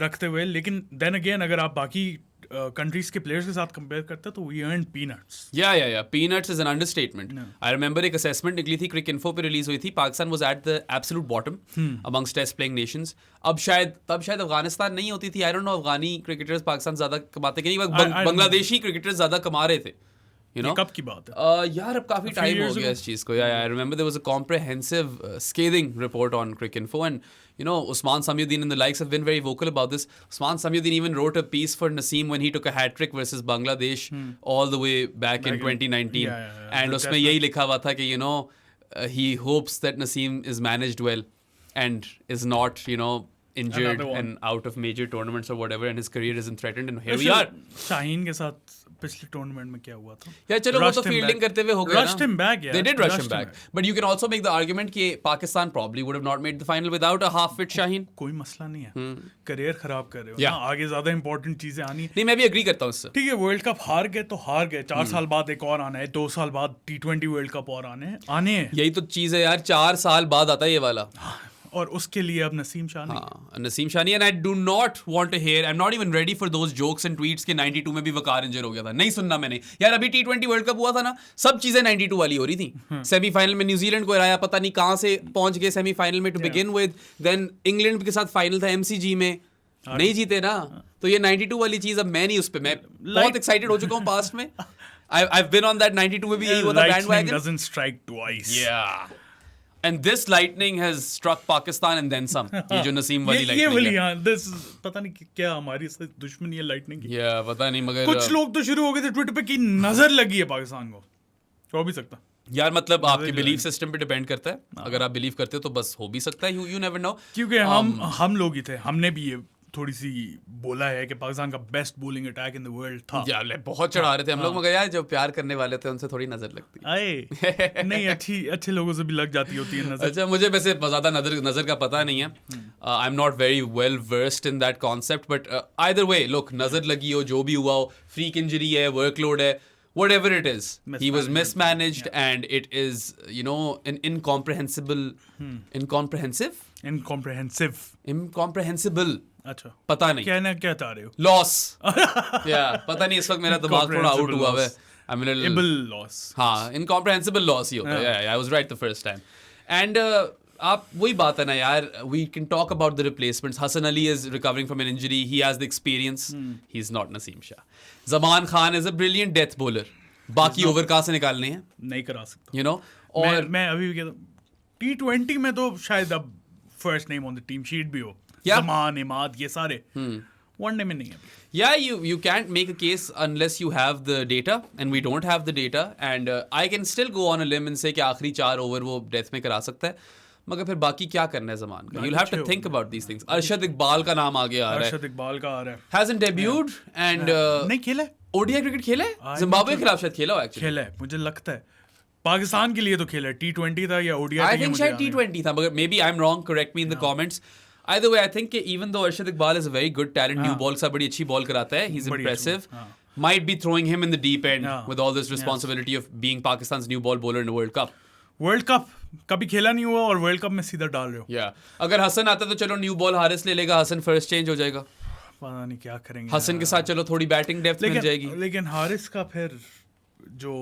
रखते हुए. लेकिन देन अगेन अगर आप बाकी कंट्रीज के प्लेयर्स के साथ कंपेयर करते हैं तो वी अर्न पीनट्स. या peanuts is an understatement. I remember एक असेसमेंट निकली थी, क्रिक इन्फो पे रिलीज हुई थी. Pakistan was at the absolute bottom amongst test playing nations. तब शायद अफगानिस्तान नहीं होती थी. I don't know Afghani cricketers Pakistan ज्यादा कमाते कि नहीं, बांग्लादेशी क्रिकेटर्स ज्यादा कमा रहे थे. कब की बात है यार, अब काफी टाइम हो गया इस चीज को. I remember there was a comprehensive scathing report on Crick Info, and Usman Samiuddin and the likes have been very vocal about this. Usman Samiuddin even wrote a piece for Naseem when he took a hat trick versus Bangladesh all the way back in 2019. And उसमें यही लिखा हुआ था कि he hopes that Naseem is managed well and is not injured and out of major tournaments or whatever, and his career isn't threatened, and here we are. Shaheen के साथ पिछले टूर्नामेंट में क्या हुआ था? यार चलो वो तो फील्डिंग करते हुए हो गया ना. Rushed him back, yeah. They did rush him back. But you can also make the argument कि Pakistan probably would have not made the final without a half-fit Shaheen. कोई मसला नहीं है. करियर खराब कर रहे हो ना, आगे ज्यादा इंपॉर्टेंट चीजें आनी. नहीं, मैं भी एग्री करता हूँ उससे. ठीक है, वर्ल्ड कप हार गए तो हार गए. 4 साल बाद एक और आना है, 2 साल बाद T20 वर्ल्ड कप और आने हैं. यही तो चीज है यार, 4 साल बाद आता है ये वाला. और उसके लिए अब नसीम शाह नसीम शाह नहीं. And I do not want to hear, I am not even ready for those jokes and tweets के 92 में भी वकार इंजर हो गया था. नहीं सुनना मैंने यार. अभी T20 वर्ल्ड कप हुआ था ना, सब चीजें 92 वाली हो रही थी. सेमीफाइनल में न्यूजीलैंड को हराया, पता नहीं कहां से पहुंच गए सेमीफाइनल में to begin with. Then England के साथ फाइनल था MCG में, नहीं जीते ना. तो ये 92 वाली चीज अब मैं नहीं, उस पे मैं बहुत एक्साइटेड हो चुका हूं पास्ट में. I've been on that 92 में भी यही हुआ था, bandwagon doesn't strike twice. Yeah. And this lightning has struck Pakistan and then some. ये जो नसीम वाली lightning है. This पता नहीं क्या हमारी दुश्मनी है lightning की. पता नहीं, मगर कुछ लोग तो शुरू हो गए थे ट्विटर पे कि नजर लगी है पाकिस्तान को. हो भी सकता. यार मतलब आपके बिलीफ सिस्टम पे डिपेंड करता है. अगर आप बिलीव करते हो तो बस हो भी सकता है. You never know. क्योंकि हम लोग ही थे, हमने भी ये थोड़ी सी बोला है कि पाकिस्तान का best bowling attack in the world था. यार बहुत चढ़ा रहे थे हम लोग, मगर यार जो प्यार करने वाले थे उनसे थोड़ी नजर लगती है. नहीं, अच्छे लोगों से भी लग जाती होती है नजर. अच्छा, मुझे वैसे ज्यादा नजर का पता नहीं है. आई am not very well versed in that concept, but either way look, नजर लगी हो, जो भी हुआ हो, फ्रीक इंजरी है, वर्कलोड है, whatever it is, he was mismanaged, and it is an incomprehensible. अच्छा, पता नहीं क्या चाह रहे हो? लॉस. पता नहीं, इस वक्त मेरा दिमाग थोड़ा आउट हुआ है. I'm a little Able loss. हाँ, incomprehensible loss ही होता है. Yeah, I was right the first time. And आप वही बात है ना यार, we can talk about the replacements. Hassan Ali is recovering from an injury. He has the experience. He's not Naseem Shah. Zaman Khan is a brilliant death bowler. बाकी ओवर कहाँ से निकालने हैं? नहीं करा सकता. You know? और मैं अभी भी कहता हूँ T20 में तो शायद अब first name on the team sheet भी हो. Yeah. जमान, इमाद, ये सारे वनडे में नहीं है. Yeah, you can't make a case unless you have the data, and we don't have the data. And I can still go on a limb and say कि आखिरी 4 ओवर वो डेथ में करा सकता है. मगर फिर बाकी क्या करना है ज़मान का? You'll have to think about these things. Arshad Iqbal का नाम आगे आ रहा है. अरशद इकबाल का आ रहा है. Hasn't debuted and नहीं खेला है. ODI क्रिकेट खेला है? जिम्बाब्वे के खिलाफ शायद खेला हो एक्चुअली. खेला है, मुझे लगता है. पाकिस्तान के लिए तो खेला है. T20 था या ODI था? I think शायद T20 था, मगर maybe I'm wrong. Correct me in the comments. Either way, I think even though Arshad Iqbal is a very good talent, new ball से बड़ी अच्छी ball कराता है. He's impressive. Might be throwing him in the deep end with all this responsibility of being Pakistan's new ball bowler in the World Cup. World cup कभी खेला नहीं हुआ और वर्ल्ड कप में सीधा डाल रहे हो. Yeah. अगर हसन आता तो चलो न्यू बॉल हारिस ले लेगा, हसन फर्स्ट चेंज हो जाएगा. पता नहीं क्या करेंगे. हसन के साथ चलो थोड़ी बैटिंग डेप्थ मिल जाएगी. लेकिन हारिस का फिर जो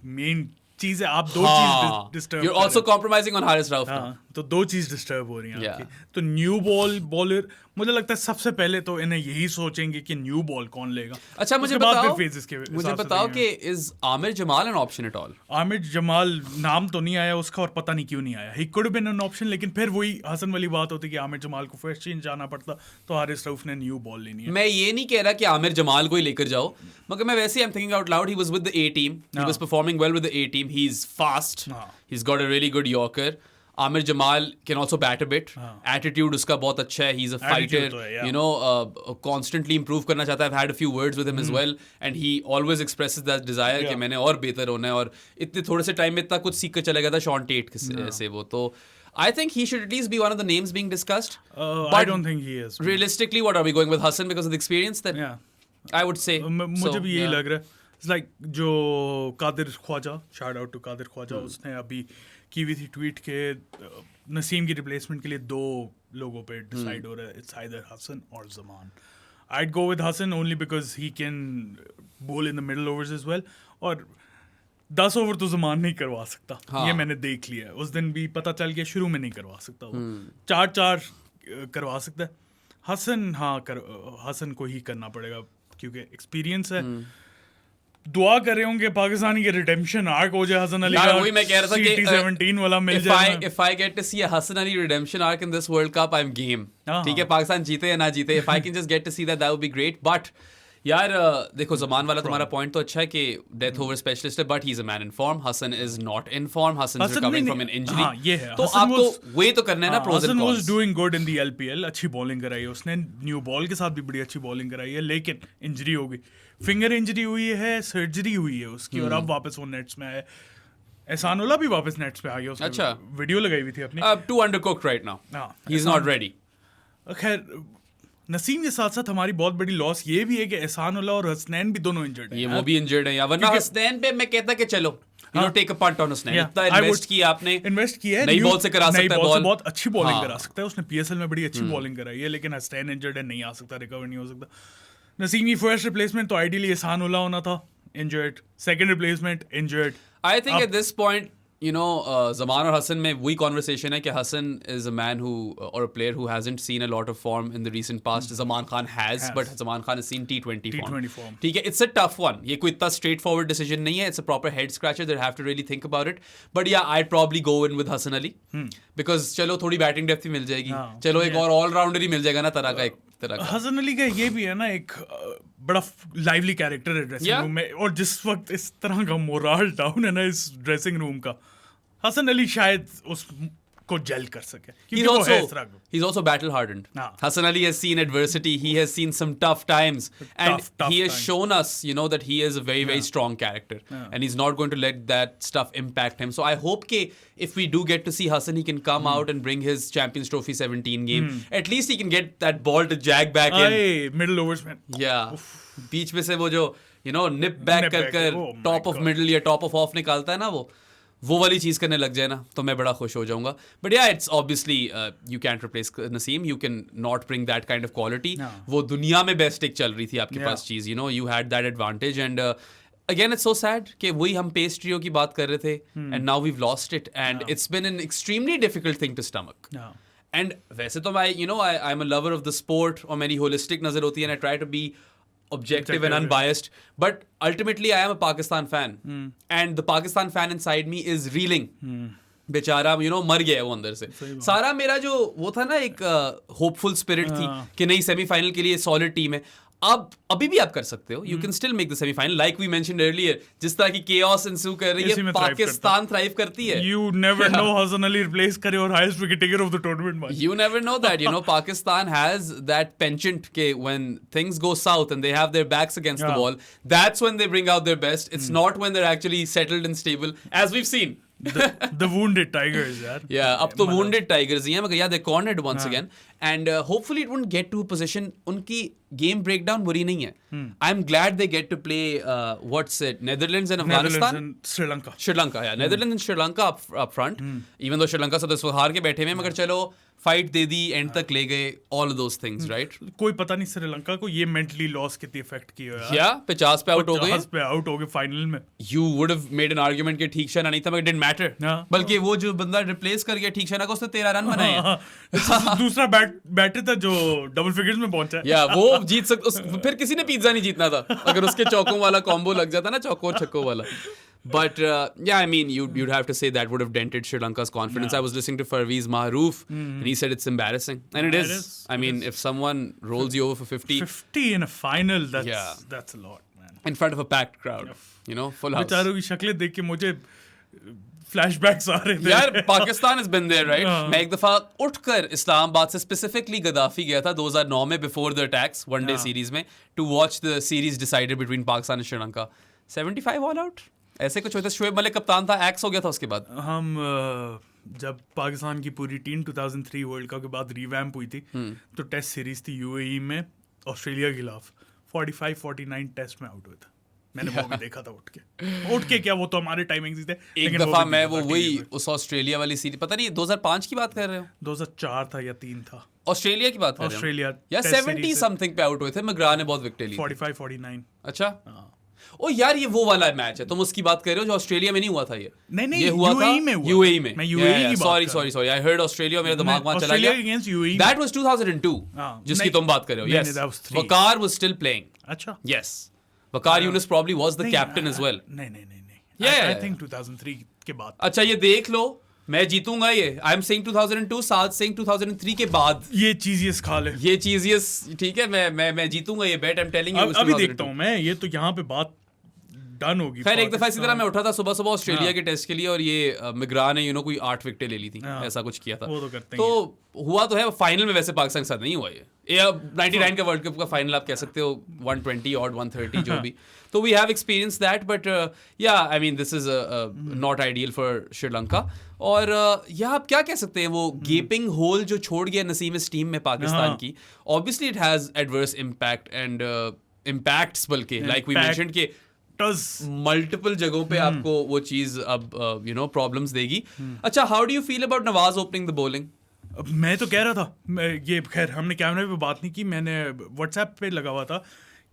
मेन चीज है, आप दो चीज disturb. You're also compromising on Haris Rauf. तो दो चीज डिस्टर्ब हो रही हैं आपकी. तो न्यू बॉल बॉलर मुझे लगता है सबसे पहले तो इन्हें यही सोचेंगे कि न्यू बॉल कौन लेगा. अच्छा मुझे बताओ कि is Aamir Jamal an option at all? Aamir Jamal नाम तो नहीं आया उसका और पता नहीं क्यों नहीं आया. He could have been an option, लेकिन फिर वही हसन वाली बात होती कि आमिर जमाल को फर्स्ट चेंज जाना पड़ता तो हारिस रऊफ ने न्यू बॉल लेनी है. मैं ये नहीं कह रहा कि आमिर जमाल को ही लेकर जाओ, मगर मैं वैसे I am thinking out loud. He was with the A team, he was performing well with the A team. He is fast, he is got a really good yorker. Aamir Jamal can also bat a bit. Attitude उसका बहुत अच्छा है. He is a fighter, you know, constantly improve करना चाहता है. I have had a few words with him as well and he always expresses that desire कि मैंने और बेहतर होना है. और इतने थोड़े से टाइम में इतना कुछ सीख कर चला गया था शॉन टेट से वो. तो I think he should at least be one of the names being discussed. I don't think he is. Realistically, what are we going with Hassan because of the experience? Then I would say. मुझे भी यही लग रहा है. It's like जो Qadir Khwaja, shout out to Qadir Khwaja, उसने अभी की हुई थी ट्वीट के नसीम की रिप्लेसमेंट के लिए 2 लोगों पे डिसाइड हो रहा है. इट्स आइदर हसन और Zaman. I'd go with Hassan only because he can bowl in the middle overs as well. और 10 ओवर तो जमान नहीं करवा सकता. ये मैंने देख लिया. उस दिन भी पता चल गया शुरू में नहीं करवा सकता वो. 4-4 करवा सकता है. हसन हसन को ही करना पड़ेगा क्योंकि एक्सपीरियंस है. दुआ कर रहे होंगे पाकिस्तानी के रिडेम्पशन आर्क हो जाए हसन अली का. वही मैं कह रहा था कि 17 वाला मिल जाए. If I get to see a Hassan Ali redemption arc in this World Cup, I'm game. ठीक है, पाकिस्तान जीते या ना जीते, if I can just get to see that would be great. But यार देखो, जमान वाला तुम्हारा पॉइंट तो अच्छा है कि डेथ ओवर स्पेशलिस्ट है, but he is a man in form. Hasan is not in form. Hasan is recovering from an injury. तो आपको वही तो करना है ना. Pros and cons. Hasan was doing good in the LPL. अच्छी बॉलिंग कराई है उसने. न्यू बॉल के साथ भी बड़ी अच्छी बॉलिंग कराई है, लेकिन इंजरी हो गई. फिंगर इंजरी हुई है, सर्जरी हुई है उसकी, और अब वापस वो नेट्स में आया. एहसानुल्ला भी वापस नेट्स पे आ गया. उसने अच्छा वीडियो लगाई हुई थी अपनी. Too undercooked right now. He is not ready. खैर, नसीम के साथ साथ हमारी बहुत बड़ी लॉस ये भी है कि एहसानुल्लाह और हसनैन भी दोनों इंजर्ड हैं. ये वो भी इंजर्ड हैं. वरना हसनैन पे मैं कहता कि चलो you know take a punt on Hasnain. इतना इन्वेस्ट किया आपने. इन्वेस्ट किया है. नई बॉल से करा सकता है बॉल. बहुत अच्छी बॉलिंग करा सकता है. उसने पीएसएल में बड़ी अच्छी बॉलिंग कराई है, लेकिन हसनैन इंजर्ड है, नहीं आ सकता, रिकवर नहीं हो सकता. नसीम की फर्स्ट रिप्लेसमेंट तो आइडियली एहसानुल्लाह होना था, injured. Second replacement injured. I think at this point you know, Zaman और हसन में वही conversation है कि Hasan is a man who or a player who hasn't seen a lot of form in the recent past. Zaman Khan has, but Zaman Khan has seen T20 form. ठीक है, it's a tough one. ये कोई इतना straightforward decision नहीं है. It's a proper head scratcher. They have to really think about it. But yeah, I'd probably go in with Hassan Ali because चलो थोड़ी बैटिंग डेप्थ ही मिल जाएगी. चलो एक और ऑलराउंडर ही मिल जाएगा ना तरह का. हसन अली का ये भी है ना, एक बड़ा लाइवली कैरेक्टर है ड्रेसिंग रूम में. और जिस वक्त इस तरह का मोराल डाउन है ना इस ड्रेसिंग रूम का, हसन अली शायद उसको जेल कर सके. He's also battle hardened. Hassan Ali has seen adversity. He has seen some tough times, and he has shown us, you know, that he is a very very strong character, and he's not going to let that stuff impact him. So I hope if we do get to see Hassan, he can come out and bring his Champions Trophy 17 game. At least he can get that ball to jag back in. Middle overs में. Yeah. बीच में से वो जो you know nip back कर top of middle या top of off निकालता है ना, वो वाली चीज़ करने लग जाए ना, तो मैं बड़ा खुश हो जाऊंगा. But yeah it's obviously you can't replace Naseem. You can not bring that kind of quality. वो दुनिया में बेस्ट एक चल रही थी आपके पास चीज़. You know, you had that advantage. And again it's so sad कि वही हम pace trio की बात कर रहे थे and now we've lost it and it's been an extremely difficult thing to stomach. And वैसे तो I'm a lover of the sport और मेरी holistic नजर होती है and I try to be objective and unbiased, but ultimately I am a Pakistan fan and the Pakistan fan inside me is reeling. बेचारा मर गया है वो अंदर से. सारा मेरा जो वो था ना एक होपफुल स्पिरिट थी कि नहीं सेमीफाइनल के लिए सॉलिड टीम है. अब अभी भी आप कर सकते हो. You can still make the semifinal like we mentioned earlier. जिस तरह की केओस इंसू कर रही है पाकिस्तान थ्राइव करती है. You never know Hasan Ali replace करे और highest wicket taker of the tournament. You never know that. Pakistan has that penchant ke when things go south and they have their backs against the wall, that's when they bring out their best. It's not when they're actually settled and stable, as we've seen. The wounded tigers, yaar. Yeah, अब तो wounded tigers ही हैं मगर yeah, they cornered once again and hopefully it won't get to a position. उनकी game breakdown बुरी नहीं है. I'm glad they get to play what's it, Netherlands and Afghanistan, Sri Lanka, yeah, Netherlands and Sri Lanka up front. Even though Sri Lanka से तो हार के बैठे हुए मगर चलो फाइट दे दी, एंड तक ले गए, ऑल दोस थिंग्स, राइट. कोई पता नहीं श्रीलंका को ये मेंटली लॉस कितनी इफेक्ट की है यार. 50 पे आउट हो गए, 50 पे आउट हो गए फाइनल में. You would have made an argument कि ठीक शना नहीं था, बट इट डिडंट मैटर. बल्कि वो जो बंदा रिप्लेस कर गया ठीक शना को, उसने 13 रन बनाए हैं. दूसरा बैटर था जो डबल फिगर्स में पहुंचा है. या वो जीत सकता. फिर किसी ने पिज्जा नहीं जीतना था अगर उसके चौकों वाला कॉम्बो लग जाता ना, चौकों और छक्कों वाला. But yeah, I mean, you'd have to say that would have dented Sri Lanka's confidence. I was listening to Parvez Maharouf, and he said it's embarrassing, and it is. I mean, if someone rolls you over for 50 in a final, that's a lot, man. In front of a packed crowd, full house. बेचारों की शक्लें देख के मुझे फ्लैशबैक्स आ रहे थे. यार, Pakistan has been there, right? मैं एक दफा उठकर इस्लामाबाद से स्पेसिफिकली गद्दाफी गया था 2009 में, before the attacks, one day series में, to watch the series decided between Pakistan and Sri Lanka. 75 all out. ऐसे कुछ होता. शोएब मलिक कप्तान था, एक्स हो गया था उसके बाद. हम जब पाकिस्तान की पूरी टीम 2003 वर्ल्ड कप के बाद रिवैम्प हुई थी, तो टेस्ट सीरीज थी यूएई में ऑस्ट्रेलिया के खिलाफ. 45-49 टेस्ट में आउट हुए थे. मैंने वो भी देखा था उठ के क्या, वो तो हमारे टाइमिंग्स थे. एक दफा मैं वही उस ऑस्ट्रेलिया वाली सीरीज, पता नहीं 2005 की बात कर रहे हो, 2004 था या 3 था. ऑस्ट्रेलिया की बात कर रहे हो? ऑस्ट्रेलिया या 70 समथिंग पे आउट हुए थे. मगरा ने बहुत विकेट ली. 45-49. अच्छा. ओ यार, ये वो वाला मैच है तुम उसकी बात कर रहे हो जो ऑस्ट्रेलिया में नहीं हुआ था. नहीं, ये हुआ था यूएई में. मैं यूएई की बात सॉरी आई हर्ड ऑस्ट्रेलिया, मेरा दिमाग वहां चला गया. दैट वाज 2002 जिसकी तुम बात कर रहे हो. Yes, Waqar was still playing. अच्छा. Yes, Waqar Younis probably was the captain as well. नहीं, आई थिंक 2003 के बाद. अच्छा, ये देख लो, मैं जीतूंगा ये. आई एम सेइंग 2002, साथ सेइंग 2003 के बाद. ये चीजियस खा ले, ये चीजियस, ठीक है. मैं जीतूंगा ये bet. I am telling you. अभी देखता हूं मैं, ये तो यहाँ पे बात डन होगी. खैर, एक दफा इसी तरह मैं उठा था सुबह ऑस्ट्रेलिया के टेस्ट के लिए, और ये मिगरा ने कोई 8 विकेटें ले ली थी, ऐसा कुछ किया था. वो तो करते तो हुआ तो है. फाइनल में वैसे पाकिस्तान के साथ नहीं हुआ ये 99 का वर्ल्ड कप का फाइनल आप कह सकते हो, 120 और 130 जो भी. तो we have experience that, but yeah I mean this is not ideal for Sri Lanka. और या आप क्या कह सकते हैं, वो गेपिंग होल जो छोड़ गया नसीम इस टीम में पाकिस्तान की, obviously it has adverse impact and impacts, बल्कि लाइक वी मेंशन्ड के मल्टीपल जगहों पे आपको वो चीज अब प्रॉब्लम्स देगी. अच्छा, how do you feel about Nawaz opening the bowling? मैं तो कह रहा था, ये खैर हमने कैमरे पे बात नहीं की, मैंने व्हाट्सएप पे लगा हुआ था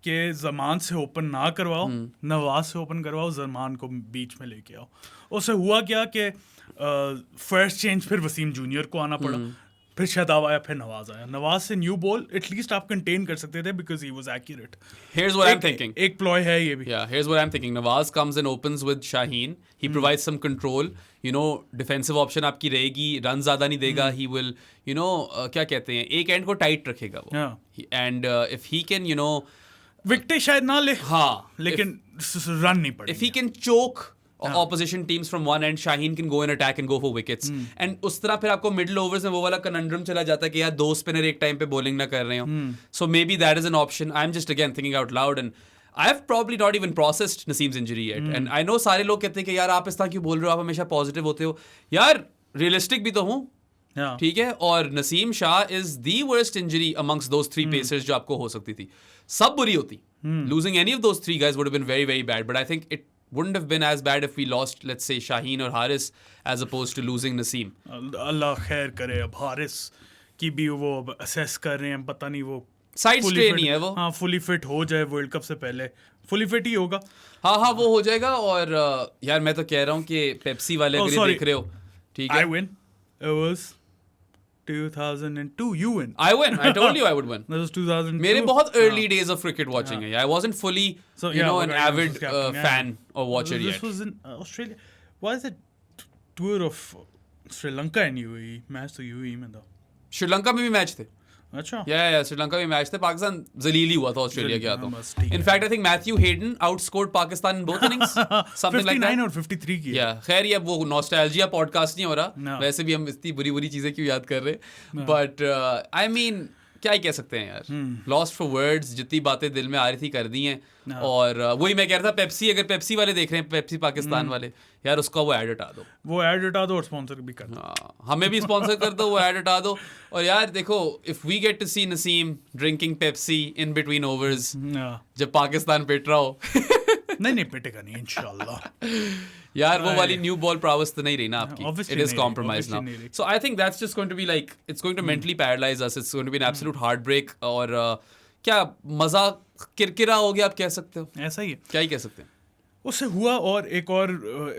कि जमान से ओपन ना करवाओ, नवाज से ओपन करवाओ, जमान को बीच में लेके आओ. उससे हुआ क्या कि फर्स्ट चेंज फिर वसीम जूनियर को आना पड़ा, फिर शहदाब आया, फिर नवाज आया. नवाज से न्यू बॉल एटलीस्ट आप कंटेन कर सकते थे because he was accurate. Here's what I'm thinking. एक प्लॉय है ये भी. Yeah, here's what I'm thinking. Nawaz comes and opens with Shaheen. He provides some control. Defensive option आपकी रहेगी, रन ज्यादा नहीं देगा. He will, क्या कहते हैं, एक एंड को टाइट रखेगा वो. And if he can, wicket शायद ना ले, हाँ, लेकिन रन नहीं पड़े. If he can choke opposition teams from one end, Shaheen can go in attack and go for wickets. And उस तरह फिर आपको middle overs में वो वाला conundrum चला जाता है कि यार 2 स्पिनर एक टाइम पे bowling ना कर रहे हो. So maybe that is an option. I'm just again thinking out loud, and I've probably not even processed Naseem's injury yet. And I know सारे लोग कहते हैं कि यार आप इस तरह क्यों बोल रहे हो, आप हमेशा पॉजिटिव होते हो. यार रियलिस्टिक भी तो हूँ, ठीक है. और Naseem Shah is the worst injury amongst those 3 pacers जो आपको हो सकती थी. सब बुरी होती. Losing any of those 3 guys would have been very, very bad. But I think it wouldn't have been as bad if we lost, let's say, Shaheen or Haris as opposed to losing Naseem. अल्लाह खैर करे. अब हारिस की भी वो असेस कर रहे हैं, पता नहीं वो साइड fully स्ट्रे fit- नहीं है वो। हाँ फुली फिट हो जाए वर्ल्ड कप से पहले, फुली फिट ही होगा। हाँ वो हो जाएगा। और यार मैं तो कह रहा हूँ कि पेप्सी वाले Oh, अगर ये sorry. देख रहे हो, ठीक I है, win. It was 2002. You win. I win. I told you I would win. That was 2002. मेरे बहुत early days of cricket watching है. I wasn't fully, So, you yeah, know, what an I was avid captain, yeah. fan or watcher This yet. was in Australia. Why is it tour of Sri Lanka and UAE? Match तो UAE में था। श्रीलंका में भी मैच थे। अच्छा। या श्रीलंका में मैच थे। पाकिस्तान जलील ही हुआ था ऑस्ट्रेलिया के हाथों। बस ठीक है। In fact I think Matthew Hayden आउटस्कोर्ड Pakistan in both innings, something like 59 that. और 53 की। या खैर ये अब वो नॉस्टैल्जिया पॉडकास्ट नहीं हो रहा, No. वैसे भी हम इतनी बुरी बुरी चीजें क्यों याद कर रहे, बट आई मीन क्या ही कह सकते हैं यार, लॉस्ट फॉर वर्ड्स, जितनी बातें दिल में आ रही थी कर दी हैं। और वही मैं कह रहा था, पेप्सी, अगर पेप्सी वाले देख रहे हैं, पेप्सी पाकिस्तान वाले, यार उसका वो ऐड हटा दो, वो ऐड हटा दो और स्पॉन्सर भी कर दो। हमें भी स्पॉन्सर कर दो, वो ऐड हटा दो। और यार देखो, if we get to see Naseem drinking Pepsi in between overs, जब पाकिस्तान पिट रहा हो नहीं पिटेगा नहीं इंशाल्लाह। यार वो वाली न्यू बॉल प्रावस तो नहीं रही ना आपकी, Obviously इट इज नहीं, कॉम्प्रोमाइज obviously नाउ। नहीं रही। So I think that's just going to be like, it's going to mentally paralyse us, it's going to be an absolute heart break. और क्या मजा किरकिरा हो गया, आप कह सकते हो, ऐसा ही है, क्या ही कह सकते हैं। उससे हुआ। और एक और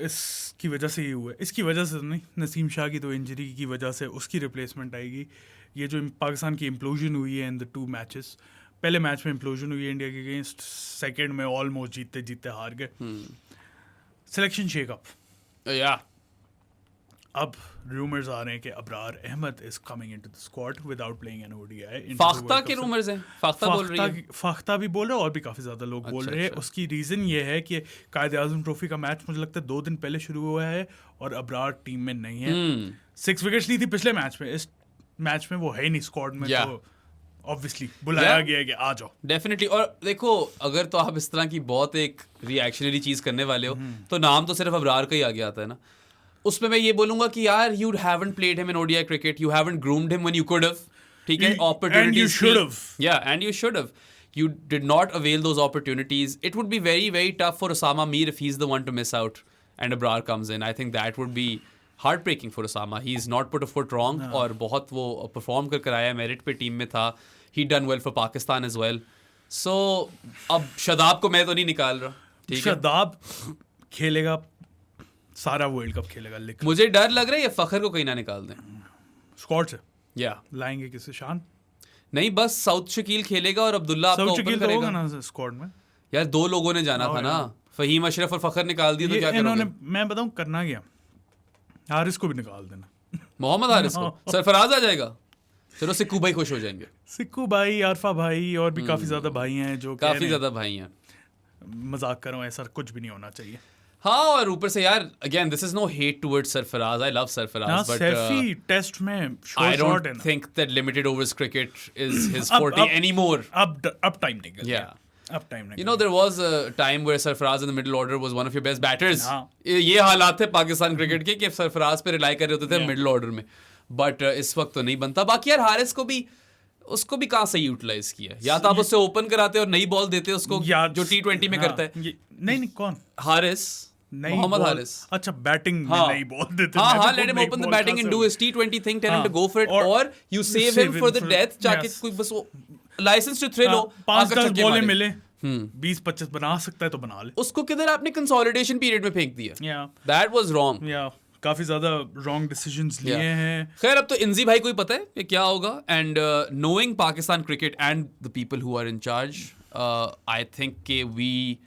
इसकी वजह से ही हुआ है, इसकी वजह से नहीं, नसीम शाह की तो इंजरी की वजह से उसकी रिप्लेसमेंट आएगी। ये जो पाकिस्तान की इम्प्लोजन हुई है इन द 2 मैचेस, पहले मैच में इम्प्लोजन हुई है इंडिया के अगेंस्ट, सेकंड में ऑलमोस्ट जीतते जीतते हार गए। सिलेक्शन शेकअप, या अब रूमर्स आ रहे हैं कि Abrar Ahmed is coming into the squad without playing an ODI. फाख्ता के रूमर्स हैं, फाख्ता बोल रही है, फाख्ता भी बोल रहे हैं और भी काफ़ी ज़्यादा लोग बोल रहे हैं। उसकी रीज़न ये है कि कायद आज़म ट्रॉफी का मैच मुझे लगता है 2 दिन पहले शुरू हुआ है और अबरार टीम में नहीं है। 6 विकेट्स ली थी पिछले मैच में, इस मैच में वो है ही नहीं स्क्वाड में, तो ऑब्वियसली बुलाया गया है कि आ जाओ। डेफिनेटली। और देखो, अगर तो आप इस तरह की बहुत एक रिएक्शनरी चीज करने वाले हो, तो नाम तो सिर्फ अबरार का ही आगे आता है ना। उसमें मैं ये बोलूंगा कि यार, you haven't played him in ODI cricket, you haven't groomed him when you could have, ठीक है, And you should have. Yeah, and you should have. You did not avail those opportunities. It would be very, very tough for Osama Mir if he's the one to miss out and Abrar comes in. I think that would be heartbreaking for Osama. He's not put a foot wrong, और बहुत वो परफॉर्म कर आया, मेरिट पे टीम में था, he done well for Pakistan as well. So अब शदाब को मैं तो नहीं निकाल रहा, ठीक है, शदाब खेलेगा, सारा वर्ल्ड कप खेलेगा, लेकिन मुझे डर लग रहा है ये फखर को कहीं ना निकाल दें स्क्वाड से। या लाएंगे किसे? शान नहीं, बस साउथ शकील खेलेगा और अब्दुल्ला आपका ओपन शकील तो होगा करेगा ना स्क्वाड में। यार 2 लोगों ने जाना था ना, फहीम अशरफ और फखर निकाल दिए तो क्या इन्होंने, करोगे? मैं बताऊं करना क्या, हारिस को भी निकाल देना, मोहम्मद हारिस को, सरफराज आ जाएगा, चलो सिक्कू भाई खुश हो जाएंगे, सिक्कू भाई, आरफा भाई, और भी काफी ज्यादा भाई हैं जो काफी ज्यादा भाई हैं। मजाक कर रहा हूं, ऐसा कुछ भी नहीं होना चाहिए। हाँ, और ऊपर से यार, again this is no hate towards Sarfaraz, I love Sarfaraz, but सैफी टेस्ट में I don't think that limited overs cricket is his forte anymore. अब टाइम निकल गया, Yeah. अब टाइम निकल You know, there was a time where Sarfaraz in the middle order was one of your best batters. हाँ. ये हालात थे पाकिस्तान क्रिकेट के कि सरफराज पे रिलाई कर रहे होते थे मिडिल ऑर्डर में, बट इस वक्त तो नहीं बनता। बाकी यार हारिस को भी, उसको भी कहाँ सही यूटिलाइज किया, या तो आप उससे ओपन कराते और नई बॉल देते उसको, जो T20 में करता है। नहीं कौन? हारिस, मोहम्मद हारिस। अच्छा, बैटिंग में हाँ, नई बॉल देते। हाँ, let him open the batting and do his T20 thing, tell him to go for it, or you save him for the death, जाके कोई बस वो लाइसेंस टू थ्रिल हो, 5-10 बॉलें मिले, 20-25 बना सकता है तो बना ले। उसको किधर आपने कंसोलिडेशन पीरियड में फेंक दिया, दैट वाज रॉन्ग। काफी ज्यादा रॉन्ग डिसीजंस लिए हैं। खैर, अब तो इंजी भाई को ही पता है कि क्या होगा, and knowing Pakistan cricket and the people who are in charge, I think के we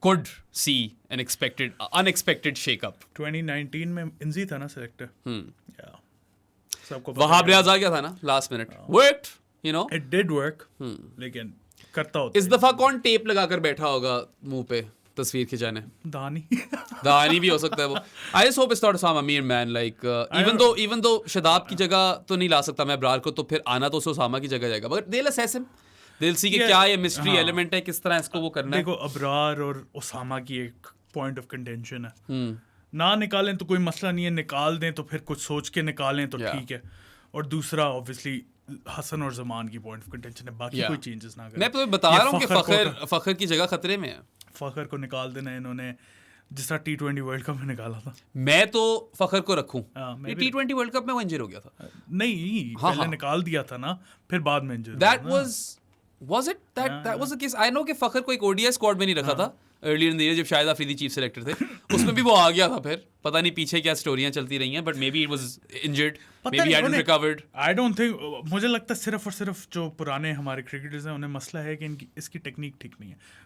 could see an unexpected shake-up. 2019 में इंजी था ना सिलेक्टर, सबको वहाब रियाज आ गया था ना last minute, worked, you know, it did work, लेकिन करता होता इस दफा कौन टेप लगाकर बैठा होगा मुंह पे तस्वीर खिंचाने? दानी दानी भी हो सकता है वो। I just hope it's not Osama Mir, man. Like even though Shadab की जगह तो नहीं ला सकता मैं अबरार को, तो फिर आना तो उसे ओसामा की जगह जाएगा, मगर they'll assess him, they'll see कि क्या ये मिस्ट्री एलिमेंट है, किस तरह इसको वो करना है। देखो, अबरार और ओसामा की एक पॉइंट ऑफ कंटेंशन है, ना निकालें तो कोई मसला नहीं है, निकाल दें तो फिर कुछ सोच के निकालें तो ठीक है, और दूसरा ऑब्वियसली हसन और जमान की पॉइंट ऑफ कंटेंशन है, बाकी कोई चेंजेस ना करें। मैं तो बता रहा हूँ कि फखर की जगह खतरे में है। फखर को निकाल देना इन्होंने, जिस तरह T20 वर्ल्ड कप में निकाला था। मैं तो फखर को रखूं, T20 वर्ल्ड कप में वो इंजर हो गया था। नहीं, पहले निकाल दिया था ना, फिर बाद में injure. That was Was it that was the case? I know कि फखर को एक ODI स्क्वाड में नहीं रखा था earlier in the year जब शायद अफरीदी चीफ सेलेक्टर थे उसमें भी वो आ गया था फिर पता नहीं पीछे क्या स्टोरियां चलती रही हैं but maybe it was injured maybe he hadn't recovered. I don't think मुझे लगता है सिर्फ और सिर्फ जो पुराने हमारे क्रिकेटर्स हैं उन्हें मसला है कि इसकी टेक्निक ठीक नहीं है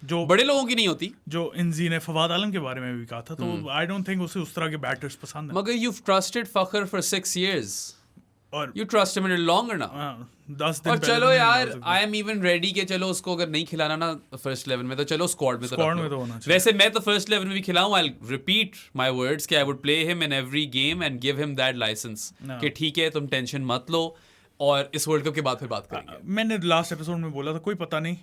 जो बड़े लोगों की नहीं होती जो इंजी ने फवाद आलम के बारे में भी कहा था तो आई डोंट थिंक उसे उस तरह के बैटर्स पसंद है मगर you've trusted Fakhar for 6 years और you trust him a little longer now 10 दिन और चलो यार आई एम इवन रेडी के चलो उसको अगर नहीं खिलाना ना फर्स्ट 11 में तो चलो स्क्वाड में तो होना चाहिए वैसे मैं तो फर्स्ट 11 में भी खिलाऊं आई रिपीट माय वर्ड्स कि I would play him in every game and give him that licence कि ठीक है तुम टेंशन मत लो और इस वर्ल्ड कप के बाद फिर बात करेंगे मैंने लास्ट एपिसोड में बोला था कोई पता नहीं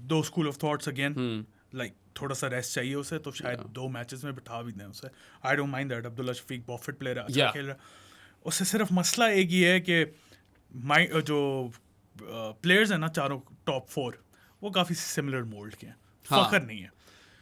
दो school of thoughts again like थोड़ा सा रेस्ट चाहिए उसे तो शायद 2 मैचेस में बिठा भी दें उसे I don't mind that Abdullah Shafique बहुत फिट प्लेयर है अच्छा खेल रहा है उससे सिर्फ मसला एक ही है कि जो प्लेयर्स हैं ना चारों टॉप 4 वो काफी सिमिलर मोल्ड के हैं फखर नहीं है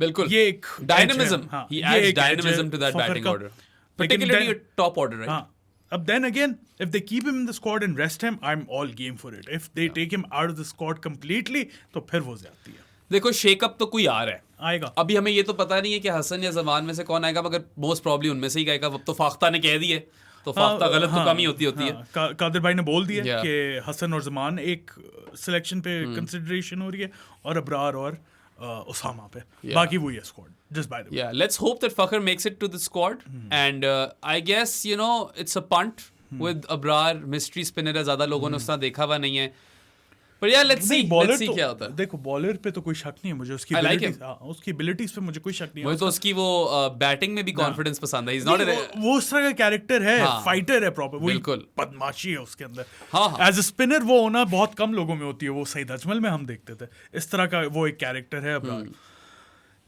बिल्कुल ये एक डायनामिज्म ही adds dynamism to that batting order particularly top order right अब then again if they keep him in the squad and rest him I'm all game for it if they take him out of the squad completely तो फिर वो जाती है देखो शेकअप तो कोई आ रहा है आएगा अभी हमें ये तो पता नहीं है कि हसन या जमान में से कौन आएगा मगर मोस्ट प्रॉब्ली उनमें से ही आएगा अब तो फाख्ता ने कह दी है तो फाख्ता गलत तो कम ही होती है कादिर भाई ने बोल दिया कि हसन और जमान एक सिलेक्शन पे कंसिडरेशन हो रही है और अब्रार और उसामा पे बाकी वही है squad just by the way let's hope that Fakhar makes it to the squad and I guess you know it's a punt with Abrar mystery spinner है ज्यादा लोगों ने उसका देखा हुआ नहीं है पर यार लेट्स सी क्या होता है देखो बॉलर पे तो कोई शक नहीं है मुझे उसकी उसकी एबिलिटीज पे मुझे कोई शक नहीं है मुझे तो उसकी वो बैटिंग में भी कॉन्फिडेंस पसंद है ही इज नॉट वो उस तरह का कैरेक्टर है फाइटर है प्रॉपर बिल्कुल बदमाशी है उसके अंदर एज अ स्पिनर वो होना बहुत कम लोगों में होती है वो सईद अजमल में हम देखते थे इस तरह का वो एक कैरेक्टर है अब्रार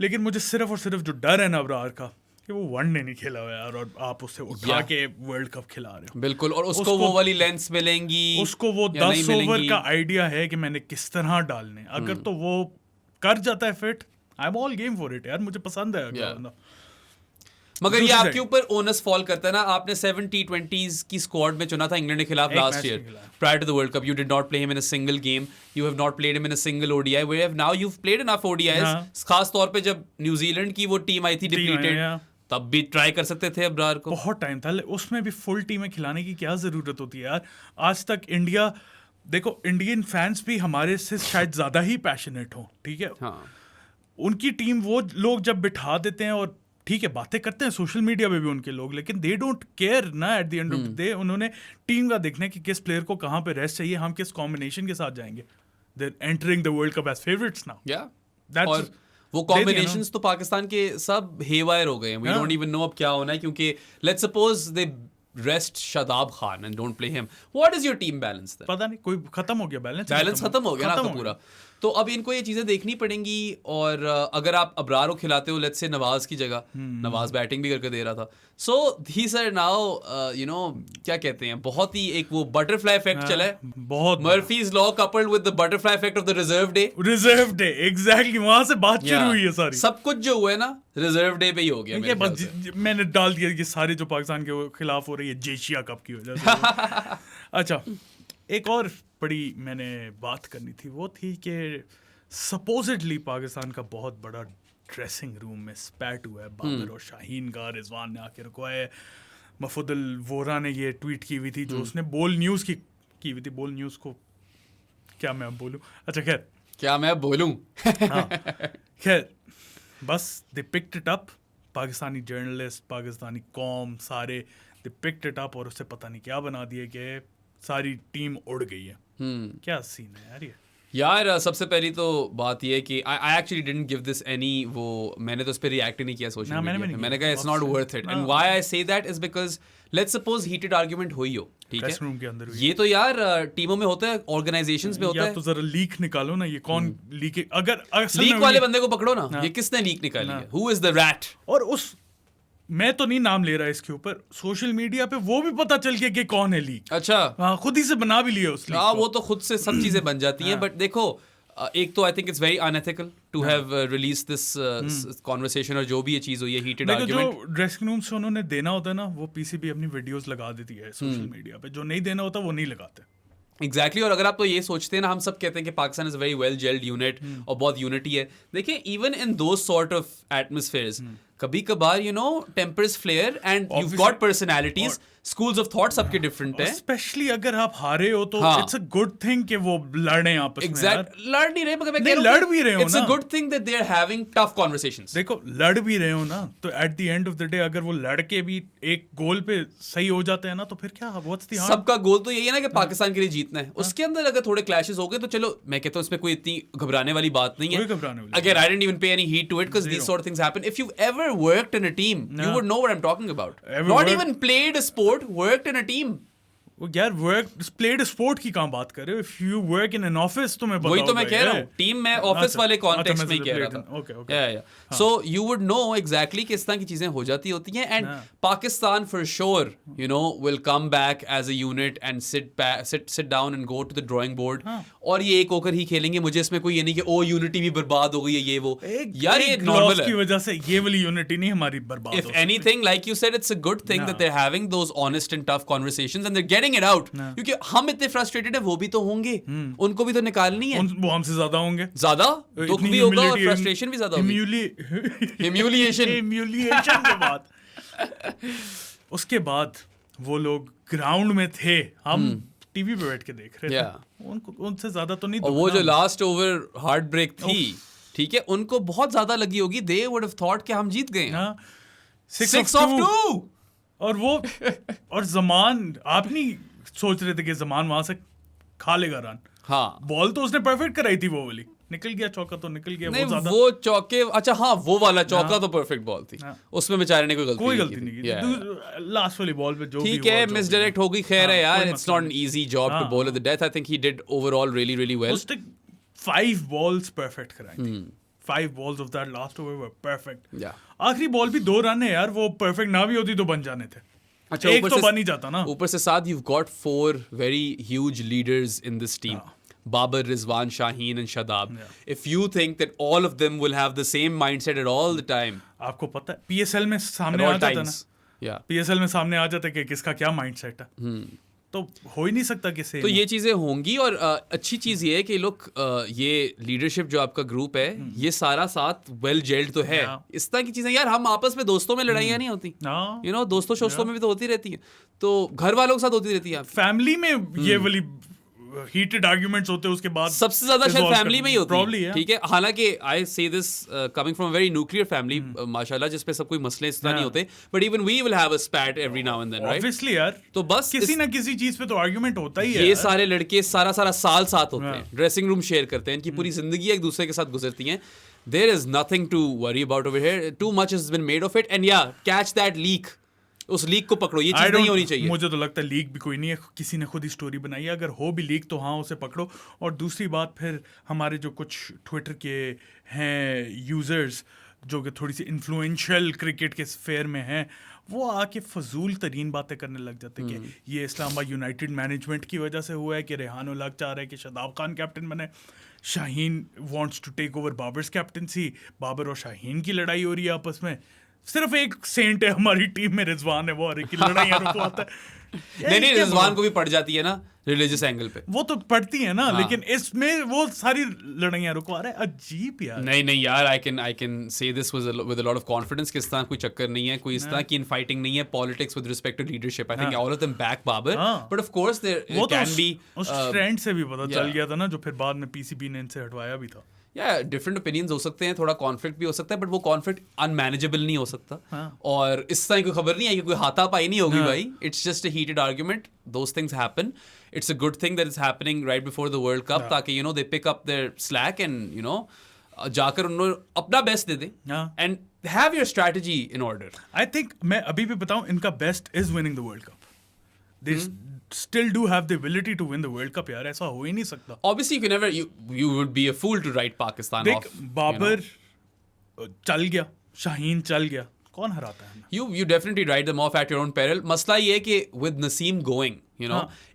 लेकिन मुझे सिर्फ और सिर्फ जो डर है ना अब्रार का कि वो वनडे नहीं खेला हुआ यार और आप उससे उठा के वर्ल्ड कप खिला रहे हो बिल्कुल और उसको वो वाली लेंस मिलेंगी उसको वो 10 ओवर का आइडिया है कि मैंने किस तरह डालने अगर तो वो कर जाता है fit I am all game for it यार मुझे पसंद है मगर ये आपके ऊपर ओनस फॉल करता है ना आपने 7 T20s की स्क्वाड में चुना था इंग्लैंड के खिलाफ last year prior to the world cup you did not play him in a single game you have not played him in a single ODI where have now you have played enough ODIs खास तौर पे जब न्यूजीलैंड की वो टीम आई थी डिप्लीटेड तब भी ट्राई कर सकते थे अब्रार को बहुत टाइम था उसमें भी फुल टीम में खिलाने की क्या जरूरत होती है यार आज तक इंडिया देखो इंडियन फैंस भी हमारे से शायद ज्यादा ही पैशनेट हो ठीक है उनकी टीम वो लोग जब बिठा देते हैं और ठीक है बातें करते हैं सोशल मीडिया पे भी उनके लोग लेकिन दे डोंट केयर ना eight the end of the day उन्होंने टीम का देखना है कि किस प्लेयर को कहाँ पे रेस्ट चाहिए हम किस कॉम्बिनेशन के साथ जाएंगे they entering the world cup as favourites now और वो कॉम्बिनेशंस तो पाकिस्तान के सब हेवायर हो गए हैं वी डोंट इवन नो अब क्या होना है क्योंकि let's suppose they rest Shadab Khan and don't play him what is your team balance then पता नहीं कोई खत्म हो गया बैलेंस खत्म हो गया ना पूरा तो अब इनको ये चीजें देखनी पड़ेंगी और अगर आप अब्रार को खिलाते हो लेट्स से नवाज की जगह नवाज बैटिंग भी करके दे रहा था so these are now you know क्या कहते हैं बहुत ही एक वो बटरफ्लाई इफेक्ट चला है बहुत Murphy's law coupled with the butterfly effect of the reserve day exactly वहां से बात शुरू हुई है सारी सब कुछ जो हुआ है ना रिजर्व डे पे ही हो गया मैंने डाल दिया कि सारे जो पाकिस्तान के खिलाफ हो रही है एशिया कप की वजह से अच्छा एक और बड़ी मैंने बात करनी थी वो थी कि सपोजिटली पाकिस्तान का बहुत बड़ा ड्रेसिंग रूम में स्पैट हुआ है बाबर और शाहीन का रिजवान ने आके रुकवाया है मफुदुल वोरा ने ये ट्वीट की हुई थी जो उसने बोल न्यूज़ की हुई थी बोल न्यूज़ को क्या मैं बोलूँ अच्छा खैर क्या मैं बोलूँ खैर बस they picked it up Pakistani journalist Pakistani कौम सारे दे पिक्ड इट अप और उससे पता नहीं क्या बना दिए कि सारी टीम उड़ गई है क्या सीन है यार ये यार सबसे पहली तो बात ये है कि I actually didn't give this any वो मैंने तो उस पर रिएक्ट ही नहीं किया सोशल मीडिया पे मैंने कहा it's not worth it and why I say that is because let's suppose heated argument हुई हो ठीक है रूम के अंदर ये तो यार टीमों में होता है ऑर्गेनाइजेशंस में होता है तो जरा लीक निकालो ना ये कौन लीक अगर लीक वाले बंदे को पकड़ो ना ये किसने लीक निकाली है हु इज द रैट और उस मैं तो नहीं नाम ले रहा इसके ऊपर सोशल मीडिया पे वो भी पता चल गया कि कौन है लीक अच्छा हाँ खुद ही से बना भी लिया उस लीक को वो तो खुद से सब चीजें बन जाती हैं बट देखो एक तो I think it's very unethical to have release this conversation और जो भी ये चीज हुई है हीटेड आर्गुमेंट जो ड्रेसिंग रूम से उन्होंने देना होता है ना वो पीसीबी अपनी वीडियोस लगा देती है सोशल मीडिया पे जो नहीं देना होता वो नहीं लगाते एग्जैक्टली और अगर आप तो ये सोचते हैं ना, हम सब कहते हैं कि Pakistan is very well gelled unit और बहुत यूनिटी है. देखिए even in those sort of atmospheres कभी कभार tempers flare and you got personalities, schools of thought सबके डिफरेंट है. स्पेशली अगर आप हारे हो तो इट्स अ गुड थिंग कि वो लड़े आपस में. एग्जैक्ट लड़ नहीं रहे मगर मैं नहीं, लड़ भी रहे हो ना. It's a good thing that they are having tough conversations. देखो लड़ भी रहे हो ना, तो at the end of the day अगर वो लड़के भी एक गोल पे सही हो जाते हैं ना, तो फिर क्या व्हाट्स द हार्म. सबका गोल तो यही है ना कि पाकिस्तान के लिए जीतना है. उसके अंदर अगर थोड़े क्लैशेस हो गए तो चलो मैं कहता हूं इसमें कोई इतनी घबराने वाली बात नहीं है. अगर I didn't even pay any heed to it because these sort of things happen. If you ever worked in a team you would know what I'm talking about. Not even played a sport, worked in a team. यार वर्क प्लेड स्पोर्ट की कहाँ बात कर रहे हो? If you work in an office तो मैं बताऊंगा. वही तो मैं कह रहा हूँ, टीम में ऑफिस वाले कॉन्टेक्स्ट में कह रहा था. Okay. So you would know exactly किस तरह की चीजें हो जाती होती हैं. And Pakistan for sure will come back as a unit and sit down and go to the drawing board और ये एक होकर ही खेलेंगे. मुझे इसमें कोई ये नहीं कि ओ यूनिटी भी बर्बाद हो गई है ये वो. यार ये नॉर्मल है. की वजह से ये वाली यूनिटी नहीं हमारी बर्बाद. If anything like you said it's a good thing that they are having those honest and tough conversations and they are getting it out. क्योंकि हम इतने फ्रस्ट्रेटेड है, वो भी तो होंगे. उनको भी तो निकालनी है. वो हमसे ज्यादा होंगे. ज्यादा दुख भी होगा और फ्रस्ट्रेशन भी ज्यादा होगी. ह्यूमिलिएशन के बाद उसके बाद वो लोग ग्राउंड में थे, हम टीवी पे बैठ के देख रहे थे. उनको उनसे ज्यादा तो नहीं. और वो जो लास्ट ओवर हार्ट ब्रेक थी, ठीक है, उनको बहुत ज्यादा लगी होगी. दे वुड हैव थॉट कि हम जीत गए. 6 of 2 और वो और जमान आप नहीं सोच रहे थे कि जमान वहां से खा लेगा रन. हाँ, बॉल तो उसने परफेक्ट कराई थी, वो वाली निकल गया चौका तो निकल गया. नहीं, वो चौके, अच्छा हाँ वो वाला चौका तो परफेक्ट बॉल थी. उसमें बेचारे ने कोई गलती नहीं की. लास्ट वाली बॉल पे जो ठीक है मिसडायरेक्ट हो गई. खैर है यार, it's not an easy job to bowl at the death. I think he did overall really really well. उसने 5 बॉल्स परफेक्ट कराई थी. 5 balls of that last over were perfect. आखिरी बॉल भी 2 रन है यार, वो परफेक्ट ना भी होती तो बन जाने थे. अच्छा, एक तो बन ही जाता ना. ऊपर से साथ you've got 4 very huge leaders in this team. Babar, Rizwan, Shaheen and Shadab. If you think that all of them will have the same mindset at all the time. आपको पता है PSL में सामने आ जाता ना. PSL में सामने आ जाता है कि किसका क्या माइंडसेट है. तो हो ही नहीं सकता किसी. तो ये चीजें होंगी. और अच्छी चीज ये है कि लोग ये लीडरशिप जो आपका ग्रुप है ये सारा साथ वेल जेल्ड तो है. इस तरह की चीजें यार, हम आपस में दोस्तों में लड़ाइयाँ नहीं होती. दोस्तों शोस्तों में भी तो होती रहती है. तो घर वालों के साथ होती रहती है. फैमिली में ये वाली हीटेड आर्गुमेंट्स होते हैं, उसके बाद सबसे ज्यादा शायद फैमिली में ही होती है. ठीक है, हालांकि आई से this coming from a very nuclear family माशाल्लाह, जिस पे सब कोई मसले इस तरह नहीं होते. But even we will have a spat every now and then, right? Obviously यार, तो बस किसी ना किसी चीज पे तो आर्गुमेंट होता ही है. ये सारे लड़के सारा साल साथ होते हैं, ड्रेसिंग रूम शेयर करते हैं, इनकी पूरी जिंदगी एक दूसरे के साथ गुजरती है. There is nothing to worry about over here. Too much has been made of it, and yeah, catch that leak. उस लीक को पकड़ो. ये चीज नहीं होनी चाहिए. मुझे तो लगता है लीक भी कोई नहीं है, किसी ने खुद ही स्टोरी बनाई है. अगर हो भी लीक तो हाँ उसे पकड़ो. और दूसरी बात, फिर हमारे जो कुछ ट्विटर के हैं यूजर्स जो कि थोड़ी सी इन्फ्लुएंशियल क्रिकेट के स्फेयर में हैं, वो आके फजूल तरीन बातें करने लग जाते हैं कि ये इस्लामाबाद यूनाइटेड मैनेजमेंट की वजह से हुआ है, कि रेहान उल-हक चाह रहे हैं कि शादाब खान कैप्टन बने, Shaheen wants to take over Babar's captaincy, Babar और शाहीन की लड़ाई हो रही है आपस में. सिर्फ एक सेंट है हमारी टीम में, रिजवान है, वो हर एक की लड़ाइयां रुकवाता है. नहीं, रिजवान को भी पड़ जाती है ना रिलीजियस एंगल पे. वो तो पड़ती है ना, लेकिन इसमें वो सारी लड़ाइयां रुकवा रहा है. अजीब यार. नहीं यार, I can say this with a lot of confidence कि इस तरह कोई चक्कर नहीं है, कोई इस तरह की इनफाइटिंग नहीं है. Politics with respect to leadership, I think all of them back Babar. But of course there can be उस ट्रेंड से भी पता चल गया था ना, जो फिर बाद में पीसीबी ने इनसे हटवाया भी था. डिफरेंट ओपिनियंस हो सकते हैं, थोड़ा कॉन्फ्लिक्ट भी हो सकता है, बट वो कॉन्फ्लिक्ट अनमैनेजेबल नहीं हो सकता. और इस तरह कोई खबर नहीं है कि कोई हाथापाई नहीं होगी भाई. It's just a heated argument. Those things happen. It's a good thing that is happening right before the world cup, ताकि they pick up their slack and जाकर उन्होंने अपना बेस्ट दे दे and have your strategy in order. I think मैं अभी भी बताऊं, इनका best is winning the world cup. They still do have the ability to win the World Cup यार, ऐसा हो ही नहीं सकता. Obviously you can never, you would be a fool to write Pakistan off. देख, बाबर चल गया, शाहीन चल गया, कौन हराता है? You definitely write them off at your own peril. मसला ये है कि with Naseem going,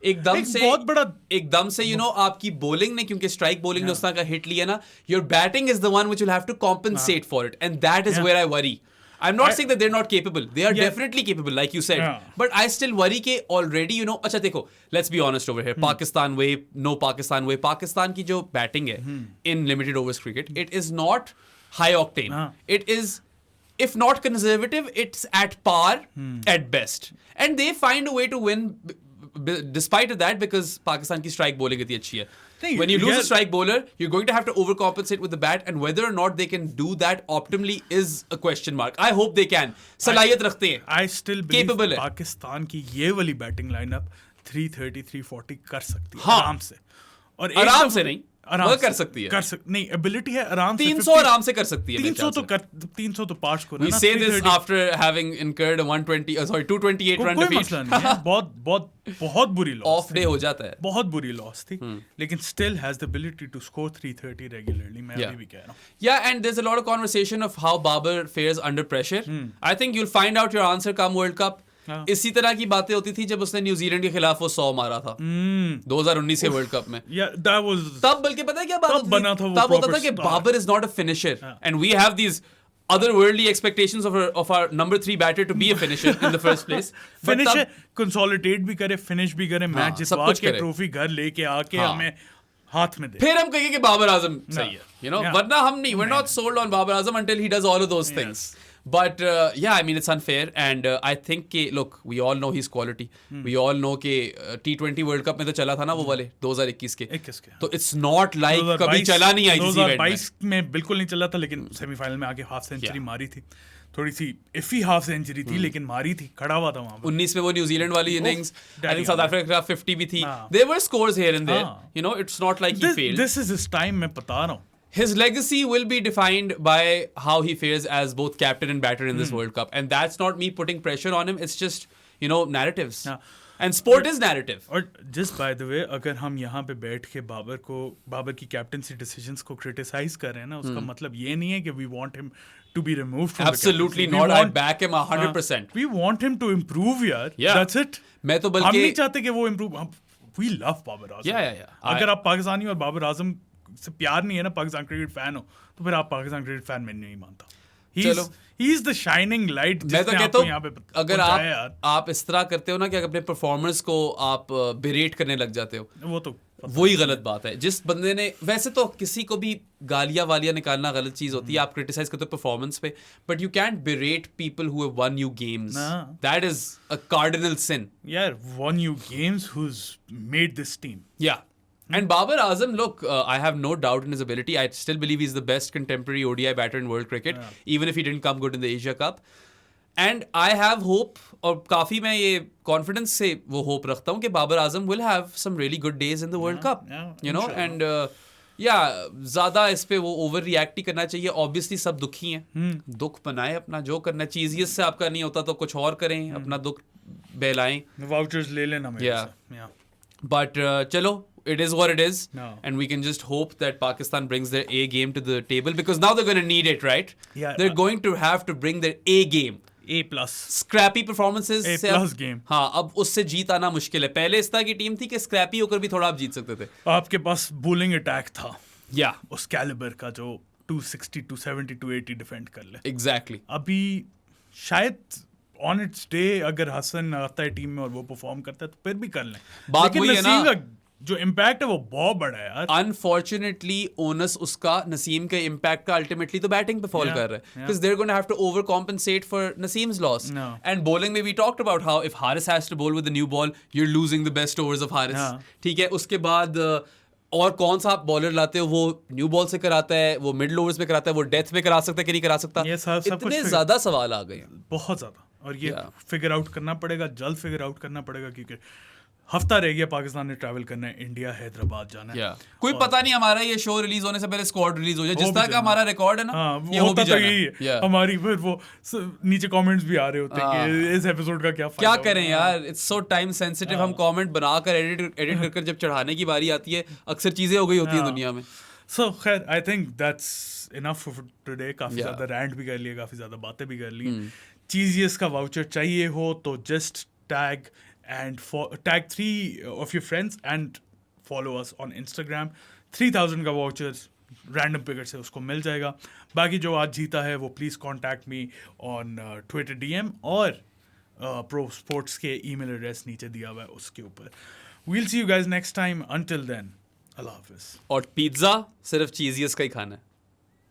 एकदम से आपकी bowling ने, क्योंकि strike bowling ने उस तरह का hit लिया ना, your batting is the one which will have to compensate for it, and that is where I worry. I'm not saying that they're not capable. They are definitely capable, like you said. But I still worry कि already, अच्छा देखो, let's be honest over here. Pakistan way, no Pakistan way. Pakistan की जो batting है in limited overs cricket, it is not high octane. It is, if not conservative, it's at par at best. And they find a way to win despite of that because Pakistan की strike bowling इतनी अच्छी है. When you lose a strike bowler, you're going to have to overcompensate with the bat, and whether or not they can do that optimally is a question mark. I hope they can. सलाहियत रखते हैं. I still believe पाकिस्तान की ये वाली बैटिंग लाइनअप 330 340 कर सकती है आराम से. और आराम से नहीं, वो कर सकती है. नहीं, एबिलिटी है आराम से. 300 आराम से कर सकती है. 300 तो पास को. We say this after having incurred a 228 run defeat. बहुत बुरी लॉस. ऑफ डे हो जाता है. बहुत बुरी लॉस थी. लेकिन still has the ability to score 330 regularly. मैं अभी भी कह रहा हूँ. Yeah, and there's a lot of conversation of how Babar fares under pressure. I think you'll find out your answer come World Cup. इसी तरह की बातें होती थी जब उसने न्यूजीलैंड के खिलाफ वो 100 मारा था 2019 के वर्ल्ड कप में. तब बल्कि पता है क्या बात होती थी? तब होता था कि Babar is not a finisher and we have these otherworldly expectations of our number 3 batter to be a finisher in the first place. Finisher consolidate भी करे, finish भी करे, मैच जितवा के ट्रॉफी घर लेके आके हमें हाथ में दे. फिर हम कहेंगे कि बाबर आजम सही है, you know. वरना हम नहीं, we're not sold on Babar Azam until he does all of those things. But yeah, I mean, it's unfair, and I think कि look, we all know his quality. We all know कि T20 World Cup में तो चला था ना वो वाले 2021 के. तो it's not like कभी चला नहीं ICC इवेंट में. 2022 में बिल्कुल नहीं चला था, लेकिन सेमीफाइनल में आके हाफ सेंचुरी मारी थी. थोड़ी सी इफी हाफ सेंचुरी थी, लेकिन मारी थी, खड़ा हुआ था वहां पे. 19 में वो न्यूजीलैंड वाली innings, I think south Africa 50 भी थी. There were scores here and there. You know, it's not like he failed. This is his time, मैं बता रहा हूँ. His legacy will be defined by how he fares as both captain and batter in this World Cup. And that's not me putting pressure on him. It's just, you know, narratives. And sport is narrative. और just by the way, अगर हम यहाँ पे बैठ के बाबर की कैप्टनसी डिसीजंस को क्रिटिसाइज कर रहे हैं ना, उसका मतलब ये नहीं है कि we want him to be removed from Absolutely not. I back him 100%. We want him to improve, यार. That's it. मैं तो बल्कि हम नहीं चाहते कि वो improve. We love Babar Azam. Yeah. अगर आप पाकिस्तानी और बाबर आजम से प्यार नहीं है ना, पाकिस्तान क्रिकेट फैन हो, तो फिर आप पाकिस्तान क्रिकेट फैन में नहीं मानता. He is the shining light. मैं तो कहता हूँ अगर आप इस तरह करते हो ना कि अपने परफॉर्मर्स को आप बेरेट करने लग जाते हो, वो तो वही गलत बात है. जिस बंदे ने, वैसे तो किसी को भी गालियां वालियां निकालना गलत चीज होती है, आप क्रिटिसाइज करते हो परफॉर्मेंस पे, but you can't berate people who have won you games. That is a cardinal sin. यार, won you games who's made this team. Yeah. And Babar Azam, look, I have no doubt in his ability. I still believe he's the best contemporary ODI batter in world cricket, even if he didn't come good in the Asia Cup. And I have hope, और काफी मैं ये confidence से वो hope रखता हूँ कि Babar Azam will have some really good days in the World Cup. You know, and ज़्यादा इस पे वो ओवर रिएक्ट ही करना चाहिए. ऑब्वियसली सब दुखी हैं, दुख बनाए अपना, जो करना है. चीजियस से आपका नहीं होता तो कुछ और करें, अपना दुख बहलाएं. वाउचर्स ले लेना मेरे से. But चलो, it is what it is. And we can just hope that Pakistan brings their A game to the table, because now they're going to need it, right? They're going to have to bring their A game. A plus. Scrappy performances. A plus game. हाँ, अब उससे जीत आना मुश्किल है. पहले इस तरह की टीम थी कि स्क्रैपी होकर भी थोड़ा आप जीत सकते थे. आपके पास बॉलिंग अटैक था. उस कैलिबर का जो 260, 270, 280 डिफेंड कर ले. Exactly. अभी शायद ऑन इट्स डे अगर हसन आता है टीम में और वो परफॉर्म करता है तो फिर भी कर लें. बात वही है ना, जो इम्पैक्ट है वो बहुत बड़ा है यार. अनफॉर्चुनेटली ओनस उसका नसीम के इम्पैक्ट का अल्टीमेटली तो बैटिंग पे फॉल कर रहा है, because they are going to have to over compensate for Naseem's loss. And bowling में we talked about how if Haris has to bowl with the new ball, you are losing the best overs of Haris. ठीक है, उसके बाद और कौन सा आप बॉलर लाते हो, वो न्यू बॉल से कराता है, वो मिडिल ओवर्स में कराता है, वो डेथ में करा सकता है कि नहीं करा सकता. इतने ज्यादा सवाल आ गए हैं, बहुत ज्यादा. और ये फिगर आउट करना पड़ेगा, जल्द फिगर आउट करना पड़ेगा, क्योंकि हफ्ता रह गया पाकिस्तान ने ट्रैवल करना है, इंडिया हैदराबाद जाना है. कोई पता नहीं, हमारा ये शो रिलीज होने से पहले स्क्वाड रिलीज हो जाए, जिस तरह का हमारा रिकॉर्ड है ना, ये होता तो यही है. हमारी फिर वो नीचे कमेंट्स भी आ रहे होते हैं कि इस एपिसोड का क्या करें यार. It's so time sensitive. हम कमेंट बनाकर एडिट कर जब चढ़ाने की बारी आती है, अक्सर चीजें हो गई होती हैं दुनिया में. सो खैर, आई think that's enough for today. काफी ज्यादा रैंट भी कर लिए, काफी ज्यादा बातें भी कर ली. चीजियस का वाउचर चाहिए हो तो just tag 3 of your friends and follow us on Instagram. 3000 का vouchers रैंडम पिकर से उसको मिल जाएगा। बाकी जो आज जीता है वो please contact me on Twitter DM और प्रो स्पोर्ट्स के ईमेल एड्रेस नीचे दिया हुआ है उसके ऊपर। We'll see you guys next time, until then अल्लाह हाफिज़। और पिज्ज़ा सिर्फ चीजियस का ही खाना है।